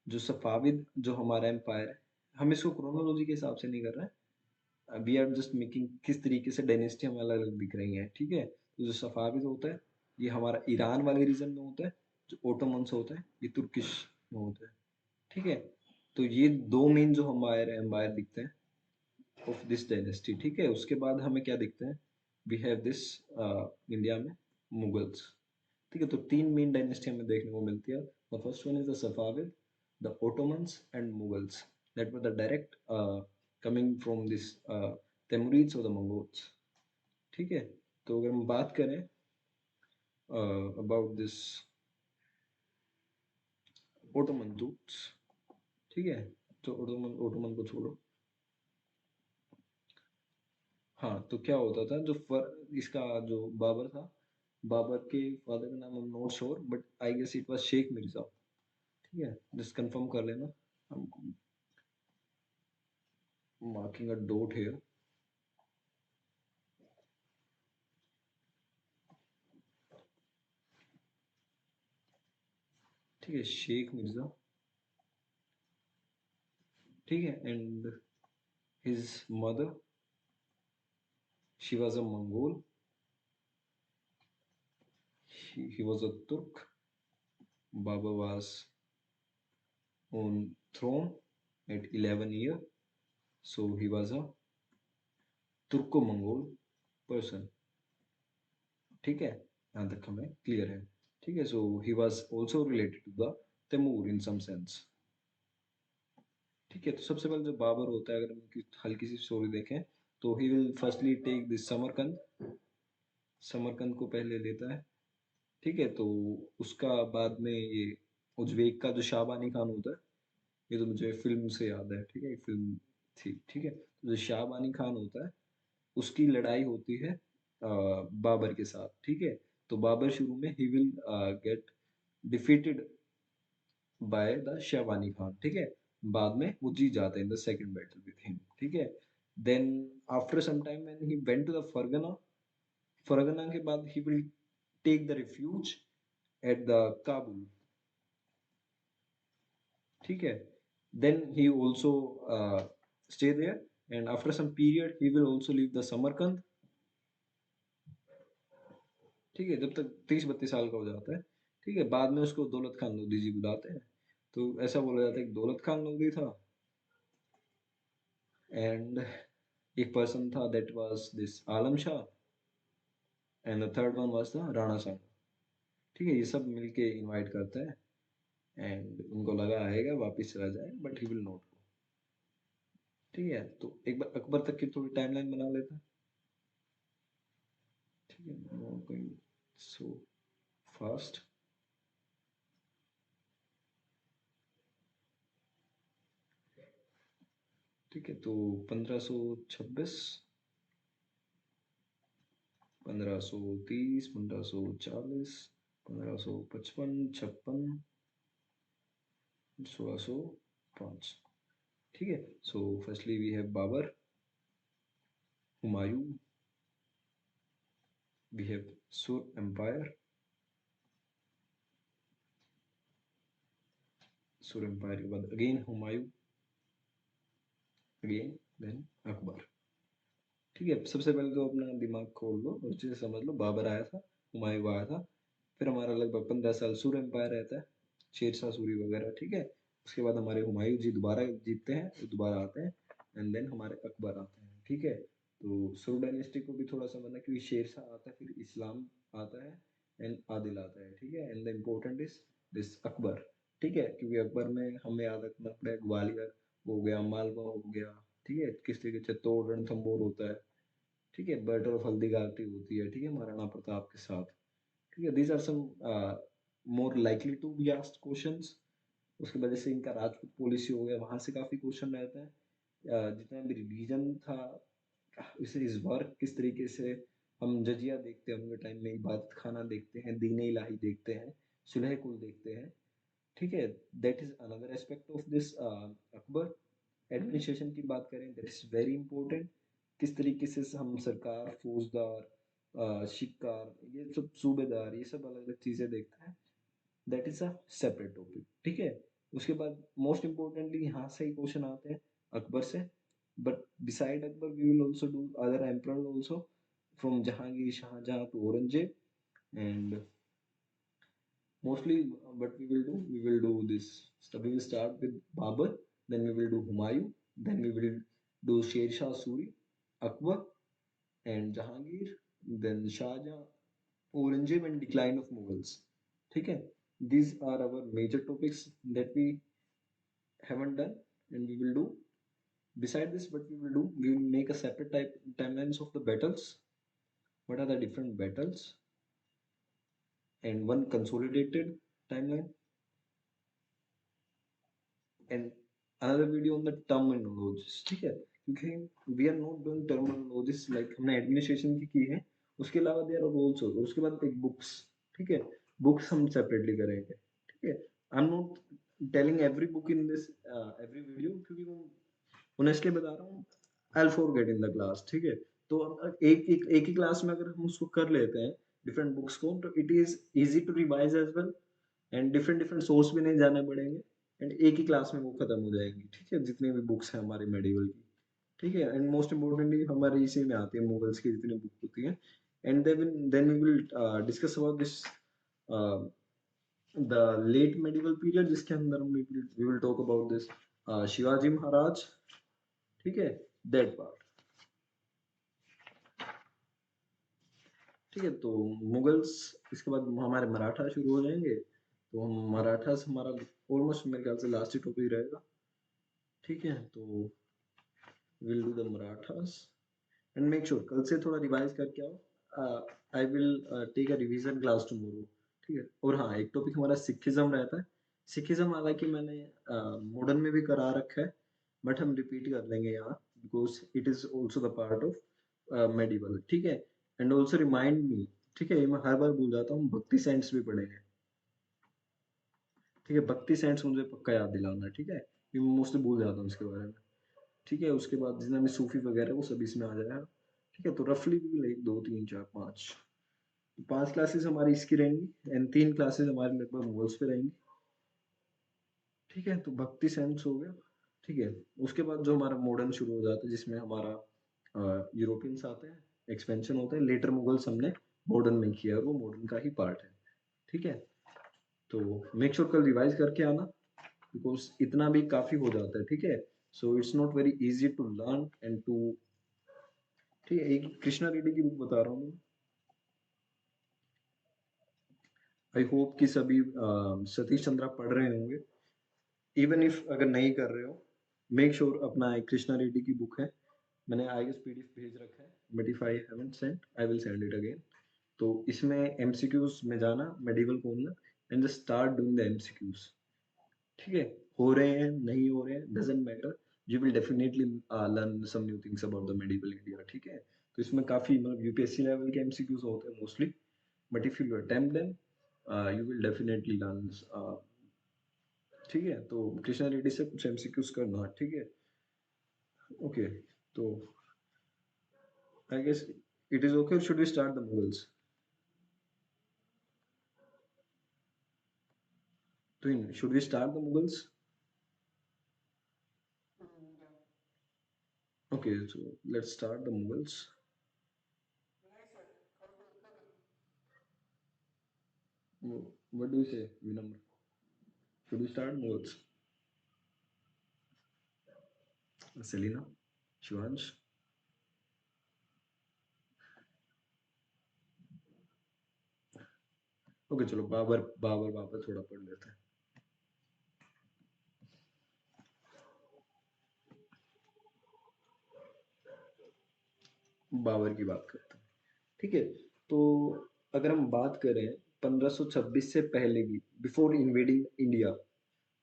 जो सफाविद जो हमारा एम्पायर है, हम इसको क्रोनोलॉजी के हिसाब से नहीं कर रहे हैं, वी आर जस्ट मेकिंग किस तरीके से डायनेस्टी हमें अलग अलग दिख रही है। ठीक है, तो जो सफाविद होता है ये हमारा ईरान वाले रीजन में होता है। जो ओटोमन्स होता है ये तुर्किश में होता है। ठीक है, तो ये दो मेन जो हमारे एम्पायर दिखते हैं ऑफ दिस डायनेस्टी। ठीक है, उसके बाद हमें क्या दिखते हैं, वी हैव दिस इंडिया में मुगल्स। ठीक है, तो तीन मेन डायनेस्टी हमें देखने को मिलती है। The first one is the Safavid, the Ottomans and Mughals, that were the direct coming from this Timurids और द मंगोल्स। ठीक है, तो अगर हम बात करें अबाउट दिस ओटोमन टूट्स, ठीक है, तो ओटोमन ओटोमन को छोड़ो। हाँ, तो क्या होता था, इसका जो बाबर था, बाबर के फादर का नाम, I am not sure, but I guess it was Sheikh Mirza. ठीक है, जस्ट कंफर्म कर लेना, I'm marking a dot here. ठीक है, शेख मिर्जा। ठीक है, and his mother, she was a Mongol, he was a Turk. Baba was on throne at 11 year, so he was a Turco-Mongol person. ठीक है, यहाँ तक हमें क्लियर है। ठीक है, so he was also related to the Timur in some sense. ठीक है, तो सबसे पहले जो बाबर होता है, अगर हम हल्की सी स्टोरी देखें, तो he will firstly take this Samarkand. Samarkand को पहले लेता है। ठीक है, तो उसका बाद में ये उज्बेक का जो शाहबानी खान होता है, ये तो मुझे फिल्म से याद है। ठीक है, एक फिल्म थी। ठीक है, तो जो शाहबानी खान होता है, उसकी लड़ाई होती है बाबर के साथ। ठीक है, तो बाबर शुरू में ही will get defeated by the Shaybani Khan. ठीक है, बाद में वो जीत जाते हैं in the second battle with him. ठीक है, then after some time when he went to the Fergana, Fergana के बाद he will take the refuge at the Kabul. ठीक है, then he also stay there, and after some period he will also leave the Samarkand। ठीक है, जब तक 30-32 साल का हो जाता है। ठीक है, बाद में उसको दौलत खान लोधी जी बुलाते हैं। तो ऐसा बोला जाता है कि दौलत खान लोधी था, एंड एक पर्सन था that was this Alam Shah, and the third one was the Rana Sanga. ठीक है, ये सब मिलके इनवाइट करता है, एंड उनको लगा आएगा वापिस चला जाए, but he will not go. ठीक है, तो एक बार अकबर तक की थोड़ी टाइमलाइन बना लेते हैं। ठीक है, नॉट गोइंग सो फास्ट। ठीक है, तो 1526, 1530, 1540, 1555, 56, 1605। ठीक है, so firstly we have Babur, Humayun, we have Sur empire, Sur empire के बाद again Humayun, again then Akbar. ठीक है, सबसे पहले तो अपना दिमाग खोल लो और चीज़ें समझ लो। बाबर आया था, हुमायूं आया था, फिर हमारा लगभग 15 साल सुर एम्पायर रहता है, शेरशाह सूरी वगैरह। ठीक है, उसके बाद हमारे हुमायूं जी दोबारा जीतते हैं, वो दोबारा आते हैं, एंड देन हमारे अकबर आते हैं। ठीक है, तो सुर डायनेस्टी को भी थोड़ा समझना, क्योंकि शेरशाह आता है, फिर इस्लाम आता है, एंड आदिल आता है। ठीक है, and the important is this Akbar. ठीक है, क्योंकि अकबर में हमें याद रखना पड़ेगा, ग्वालियर हो गया, मालवा हो गया, ठीक है, किस तरीके से तोड़ रणथंभौर होता है, ठीक है, बैटल ऑफ हल्दी घाटी होती है, ठीक है, महाराणा प्रताप के साथ, ठीक है, these are some more likely to be asked questions. उसकी वजह से इनका राजपूत पॉलिसी हो गया, वहां से काफी क्वेश्चन रहते हैं। जितना भी रिलीजन था, इसे इस वर्क किस तरीके से हम जजिया देखते हैं उनके टाइम में, इबादत खाना देखते हैं, दीन इलाही देखते हैं, सुलह कुल देखते हैं, ठीक है, that is another aspect of this Akbar. Administration की बात करें, दैट इज वेरी इंपॉर्टेंट, किस तरीके से हम सरकार, फौजदार, शिकार, ये सब सूबेदार, ये सब अलग अलग चीजें देखते हैं, that is a separate topic, ठीक है। उसके बाद मोस्ट इम्पोर्टेंटली यहाँ से ही क्वेश्चन आते हैं अकबर से, but beside Akbar we will also do other emperor also, from Jahangir, Shahjahan to Aurangzeb, and mostly what we will do this. So we will start with Babur, then we will do Humayun, then we will do Sher Shah Suri, Akbar, and Jahangir, then Shah Jahan, Aurangzeb, and decline of Mughals. Okay, these are our major topics that we haven't done, and we will do. Beside this, what we will do, we will make a separate timelines of the battles. What are the different battles, and one consolidated timeline, and another video on the terminologies, ठीक है, क्योंकि we are not doing terminologies like हमने administration की है, उसके अलावा there are also, उसके बाद एक बुक्स, ठीक है, बुक्स हम सेपरेटली करेंगे, ठीक है। I am not telling every book in this every video, क्योंकि वो ऑनेस्टली बता रहा हूँ, I will forget in the class, ठीक है। तो एक ही क्लास में अगर हम उसको कर लेते हैं डिफरेंट बुक्स को, तो it is easy to revise as well, and different different source भी नहीं जाने पड़ेंगे, एंड एक ही क्लास में वो खत्म हो जाएगी, ठीक है, जितनी भी बुक्स हैं हमारी मेडिवल की, ठीक है। एंड मोस्ट इम्पोर्टेंटली हमारे इसी में आती है मुगल्स की जितनी बुक होती है, and then we will discuss about this the late medieval period, जिसके अंदर we will talk about this Shivaji Maharaj, ठीक है, दैट पार्ट, ठीक है। तो मुगल्स, इसके बाद हमारे मराठा शुरू हो जाएंगे, तो हम मराठा से हमारा ऑलमोस्ट मेरे ख्याल से लास्ट ही टॉपिक रहेगा, ठीक है। तो will do the Marathas, and make sure कल से थोड़ा रिवाइज करके आओ, I will take a revision class tomorrow, ठीक है। और हाँ, एक टॉपिक हमारा सिखिज्म रहता है, सिखिज्म हालांकि मैंने मॉडर्न में भी करा रखा है, बट हम रिपीट कर लेंगे यहाँ, because it is also the part of medieval, ठीक है। एंड ऑल्सो रिमाइंड मी, ठीक है, ये मैं हर बार भूल जाता हूँ, भक्ति सेंट्स भी पढ़ेंगे, ठीक है, भक्ति सेंट्स मुझे पक्का याद दिलाना, ठीक है, ये मैं मोस्टली भूल जाता हूँ इसके बारे में, ठीक है। उसके बाद जितना भी सूफी वगैरह वो सब इसमें आ जाएगा, ठीक है। तो रफली भी लाइक 2 3 4 5 5 क्लासेस हमारी इसकी रहेंगी, एंड 3 क्लासेस हमारी लगभग मोल्स पे रहेंगी, ठीक है। तो भक्ति सेंस हो गया, ठीक है। उसके बाद जो हमारा मॉडर्न शुरू हो जाता है, जिसमें हमारा यूरोपियंस आते हैं, एक्सपेंशन होता है, लेटर मुगल्स हमने मॉडर्न में किया, और वो मॉडर्न का ही पार्ट है, ठीक है। तो मेक श्योर कल रिवाइज करके आना, बिकॉज इतना भी काफी हो जाता है, ठीक है। So it's not very easy to learn and to, ठीक है। एक कृष्णा रेड्डी की बुक बता रहा हूँ, आई होप कि सभी सतीश चंद्रा पढ़ रहे होंगे, इवन इफ अगर नहीं कर रहे हो, मेक श्योर अपना एक कृष्णा रेड्डी की बुक है, मैंने आई गेस पीडीएफ भेज रखा है, but if I haven't sent I will send it again. तो इसमें एमसीक्यूज में जाना, medieval corner, and just start doing the MCQs, ठीक है। हो रहे हैं नहीं हो रहे हैं doesn't matter, you will definitely learn some new things about the medieval India, ठीक है। तो इसमें काफी मतलब यूपीएससी लेवल के एमसीक्यूज होते हैं mostly, but if you attempt them you will definitely learn, ठीक है। तो कृष्णा रेड्डी से कुछ एमसीक्यूज करना, ठीक है, ओके। तो I guess it is okay, should we start the Mughals, तो should we start the Mughals, okay, so let's start the Mughals. What do you say Vinamra, should we start Mughals, Selina, Shivansh, okay, चलो बाबर बाबर बाबर थोड़ा पढ़ लेते हैं। बाबर की बात करते हैं। ठीक है, तो अगर हम बात करें 1526 से पहले की, बिफोर इन्वेडिंग इंडिया,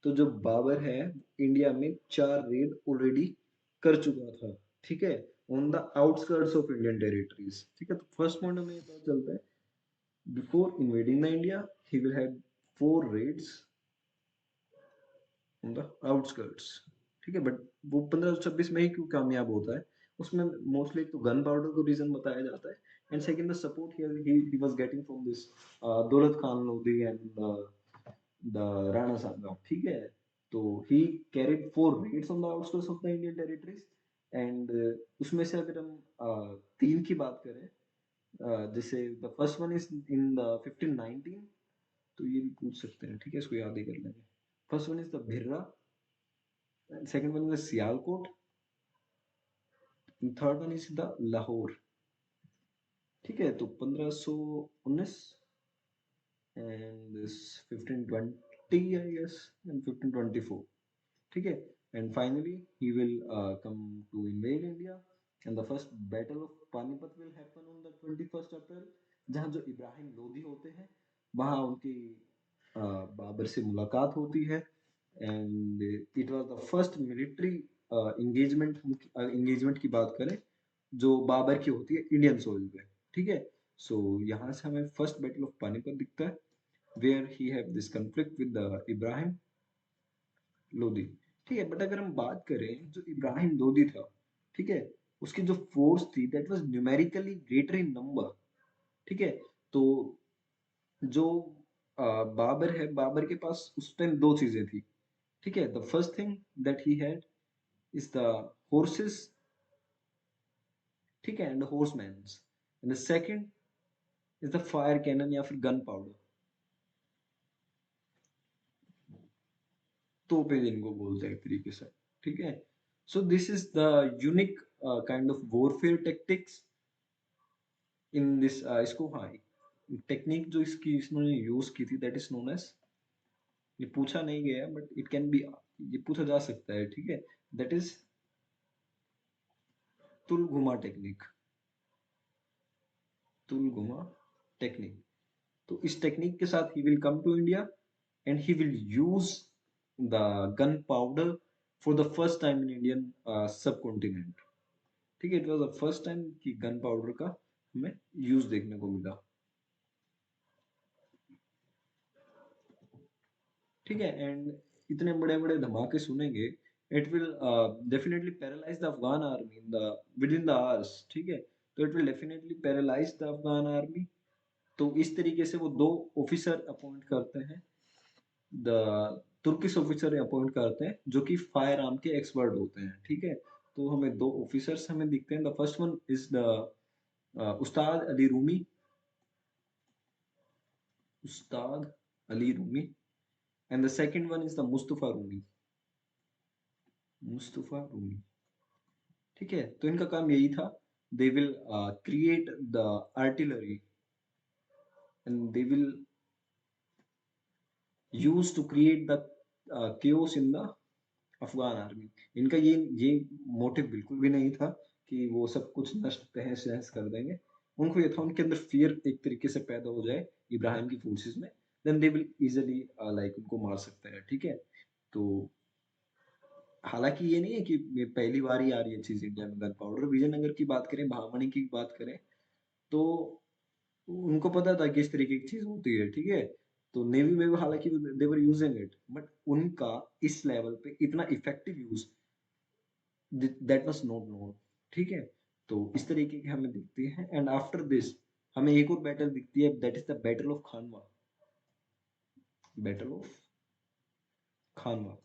तो जो बाबर है इंडिया में 4 रेड ऑलरेडी कर चुका था। ठीक है, on the outskirts of Indian territories. ठीक है, तो फर्स्ट पॉइंट हमें ये पता चलता है, before invading the India he will have 4 raids on the outskirts. ठीक है, बट वो 1526 में ही क्यों कामयाब होता है, उसमें मोस्टली तो गन पाउडर को रीजन बताया जाता है, and second the support he was getting from this Daulat Khan Lodhi and the Rana Sanga. ठीक है, तो he carried 4 raids on the outskirts of the Indian territories, and उसमें से अगर हम 3 की बात करें, जैसे the first one is in the 1519, तो ये भी पूछ सकते हैं। ठीक है, इसको याद ही कर लेंगे। First one is the Bhira, second one is the Sialkot, third one is the Lahore. ठीक है, तो 1519 and this 1520 I guess, and 1524। ठीक है, and finally he will come to invade India, and the first battle of Panipat will happen on the 21st April, जहां जो इब्राहिम लोदी होते हैं वहां उनकी बाबर से मुलाकात होती है, and it was the first military engagement की बात करें जो बाबर की होती है इंडियन सोइल पे। ठीक है, सो यहाँ से हमें फर्स्ट बैटल ऑफ पानीपत दिखता है, where he have this conflict with Ibrahim Lodi. ठीक है, बट अगर हम बात करें जो इब्राहिम लोदी था, ठीक है, उसकी जो फोर्स थी that was numerically greater in number. ठीक है, तो जो बाबर है, बाबर के पास उस टाइम 2 चीजें थी। ठीक है, the first thing that he had is the horses, ठीक है, and horsemen, and the second is the fire cannon या फिर गन पाउडर, तोपे जिनको बोलते हैं एक तरीके से। ठीक है, so this is the unique kind of warfare tactics in this, इसको, हाँ, टेक्निक जो इसकी इसने यूज की थी दैट इज नोन एज, ये पूछा नहीं गया बट इट कैन बी, ये पूछा जा सकता है। ठीक है, that is tulughma technique, tulughma technique. तो इस टेक्निक के साथ he will come to India and he will use the gunpowder for the first time in Indian subcontinent. ठीक है, it was the first time कि gunpowder का हमें use देखने को मिला। ठीक है, एंड इतने बड़े बड़े धमाके सुनेंगे, it will definitely paralyse the Afghan army in the with in the hours. ठीक है, तो it will definitely paralyse the Afghan army. तो इस तरीके से वो 2 ऑफिसर अपॉइंट करते हैं, द तुर्किश ऑफिसर अपॉइंट करते हैं जो कि फायर आर्म के एक्सपर्ट होते हैं। ठीक है, तो हमें 2 ऑफिसर्स हमें दिखते हैं। The first one is the Ustad Ali Rumi, Ustad Ali Rumi, and the second one is the Mustafa Rumi, Mustafa Rumi. ठीक है, तो इनका काम यही था, they will create the artillery and they will use to create the chaos in the Afghan army. इनका ये motive बिल्कुल भी नहीं था कि वो सब कुछ नष्ट तहस नहस कर देंगे। उनको ये था उनके अंदर फियर एक तरीके से पैदा हो जाए इब्राहिम की फोर्सेस में, then they will easily like उनको मार सकते हैं। ठीक है, तो हालांकि ये नहीं है कि ये पहली बार ही आ रही है चीज इंडिया में, गन पाउडर। विजयनगर की बात करें, महामणि की बात करें, तो उनको पता था किस तरीके की चीज होती है। ठीक है, तो नेवी में हालांकि दे वर यूजिंग इट, बट उनका इस लेवल पे इतना effective use that was not known. ठीक है, तो इस तरीके की हमें दिखती है, एंड आफ्टर दिस हमें एक और बैटल दिखती है, that is the battle of Khanwa, battle of Khanwa,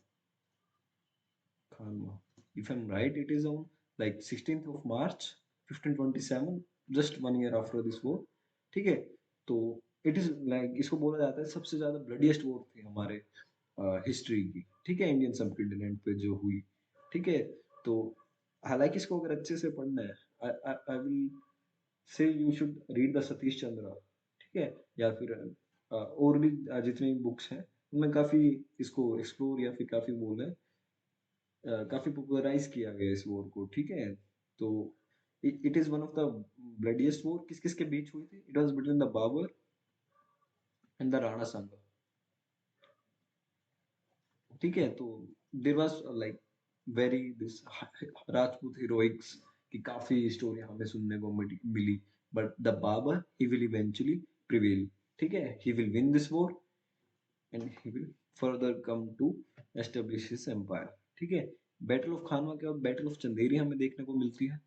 Khanwa. If I M right it is on like 16th of March 1527, just 1 year after this war. ठीक है, तो इट इज लाइक, इसको बोला जाता है सबसे ज्यादा ब्लडीएस्ट वॉर थी हमारे हिस्ट्री की। ठीक है, इंडियन सब कॉन्टिनेंट पे जो हुई। ठीक है, तो हालांकि इसको अगर अच्छे से पढ़ना है, I will say you should read the Satish Chandra. ठीक है, या फिर और भी जितनी बुक्स हैं उनमें काफी इसको एक्सप्लोर या फिर काफी बोले काफी पॉपुलराइज किया गया इस वॉर को। ठीक है, तो It is one of the bloodiest war. किस किस के बीच हुई थी? It was between the Babur and the Rana Sanga. ठीक है, तो there was like very this Rajput heroics की काफी स्टोरी हमें सुनने को मिली, but the Babur he will eventually prevail. ठीक है, he will win this war and he will further come to establish his empire. ठीक है, बैटल ऑफ खानवा के बाद बैटल ऑफ चंदेरी हमें देखने को मिलती है.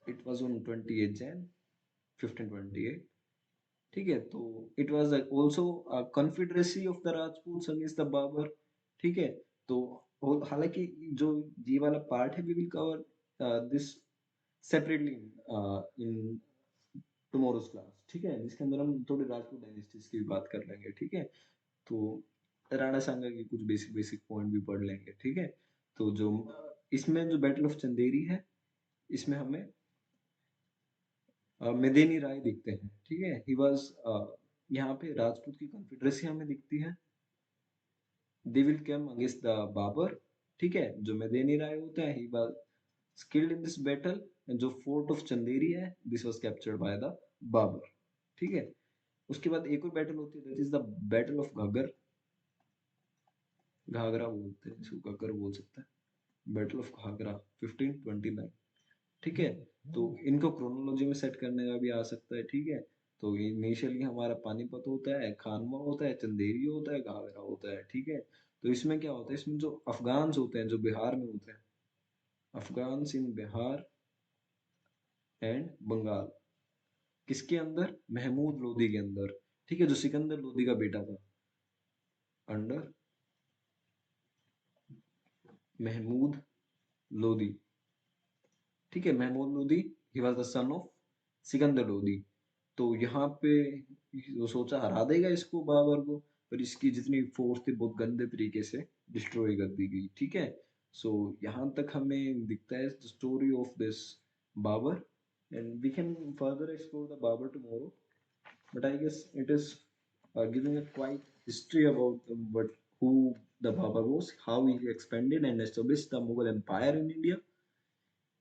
It was on 28 Jan 1528. ठीक है, तो it was also confederacy of the Rajput against the Babar. ठीक है, तो हालांकि जो ये वाला पार्ट है we will cover this separately in tomorrow's class. ठीक है, जिसके अंदर हम थोड़ी राजपूत डायनेस्टीज की भी बात कर लेंगे. ठीक है, तो राणा सांगा के कुछ बेसिक बेसिक पॉइंट भी पढ़ लेंगे. ठीक है, तो जो इसमें जो बैटल ऑफ चंदेरी है, इसमें हमें मेदेनी राय दिखते हैं. ठीक है, ही वाज यहाँ पे राजपूत की कॉन्फेडरेसी हमें दिखती है. They will come against the Babar. ठीक है, जो मेदेनी राय होता है he was skilled in this battle, and जो फोर्ट ऑफ चंदेरी है this was captured by the Babar. ठीक है, उसके बाद एक और बैटल होती है, that is the battle of Ghaghar. Ghaghra बोलते हैं इसको, घगर बोल सकते हैं. Battle of Ghaghra 1529. ठीक है, तो इनको क्रोनोलॉजी में सेट करने का भी आ सकता है. ठीक है, तो इनिशियली हमारा पानीपत होता है, खानवा होता है, चंदेरी होता है, घाघरा होता है. ठीक है, तो इसमें क्या होता है, इसमें जो अफगान्स होते हैं जो बिहार में होते हैं, अफगान्स इन बिहार एंड बंगाल, किसके अंदर? महमूद लोदी के अंदर. ठीक है, जो सिकंदर लोदी का बेटा था, अंडर महमूद लोदी. ठीक है, Mahmud Lodi he was the son of Sikandar Lodi. तो यहाँ पे वो सोचा हरा देगा इसको बाबर को, पर इसकी जितनी फोर्स थी बहुत गंदे तरीके से डिस्ट्रॉय कर दी गई. ठीक है, सो यहाँ तक हमें दिखता है the story of this Babur, and we can further explore the Babur tomorrow, but I guess it is giving a quite history about what who the Babur was, how he expanded and established the Mughal Empire in India,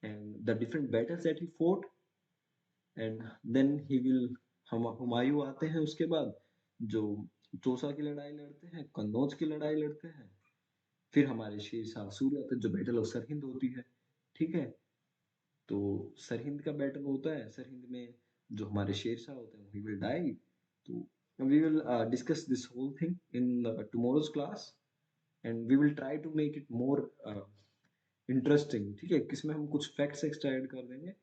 and the different battles that he fought. And then he will, हम हुमायूं आते हैं उसके बाद, जो चौसा की लड़ाई लड़ते हैं, कन्नौज की लड़ाई लड़ते हैं. फिर हमारे शेर शाह सूरी आते हैं, जो बैटल ऑफ सरहिंद होती है. ठीक है, तो सरहिंद का बैटल होता है. सरहिंद में जो हमारे शेर शाह होते हैं ही विल डाई. तो we will discuss this whole thing in tomorrow's class, and we will try to make it more interesting. ठीक है, किसमें हम कुछ फैक्ट्स एक्स्ट्रा ऐड कर देंगे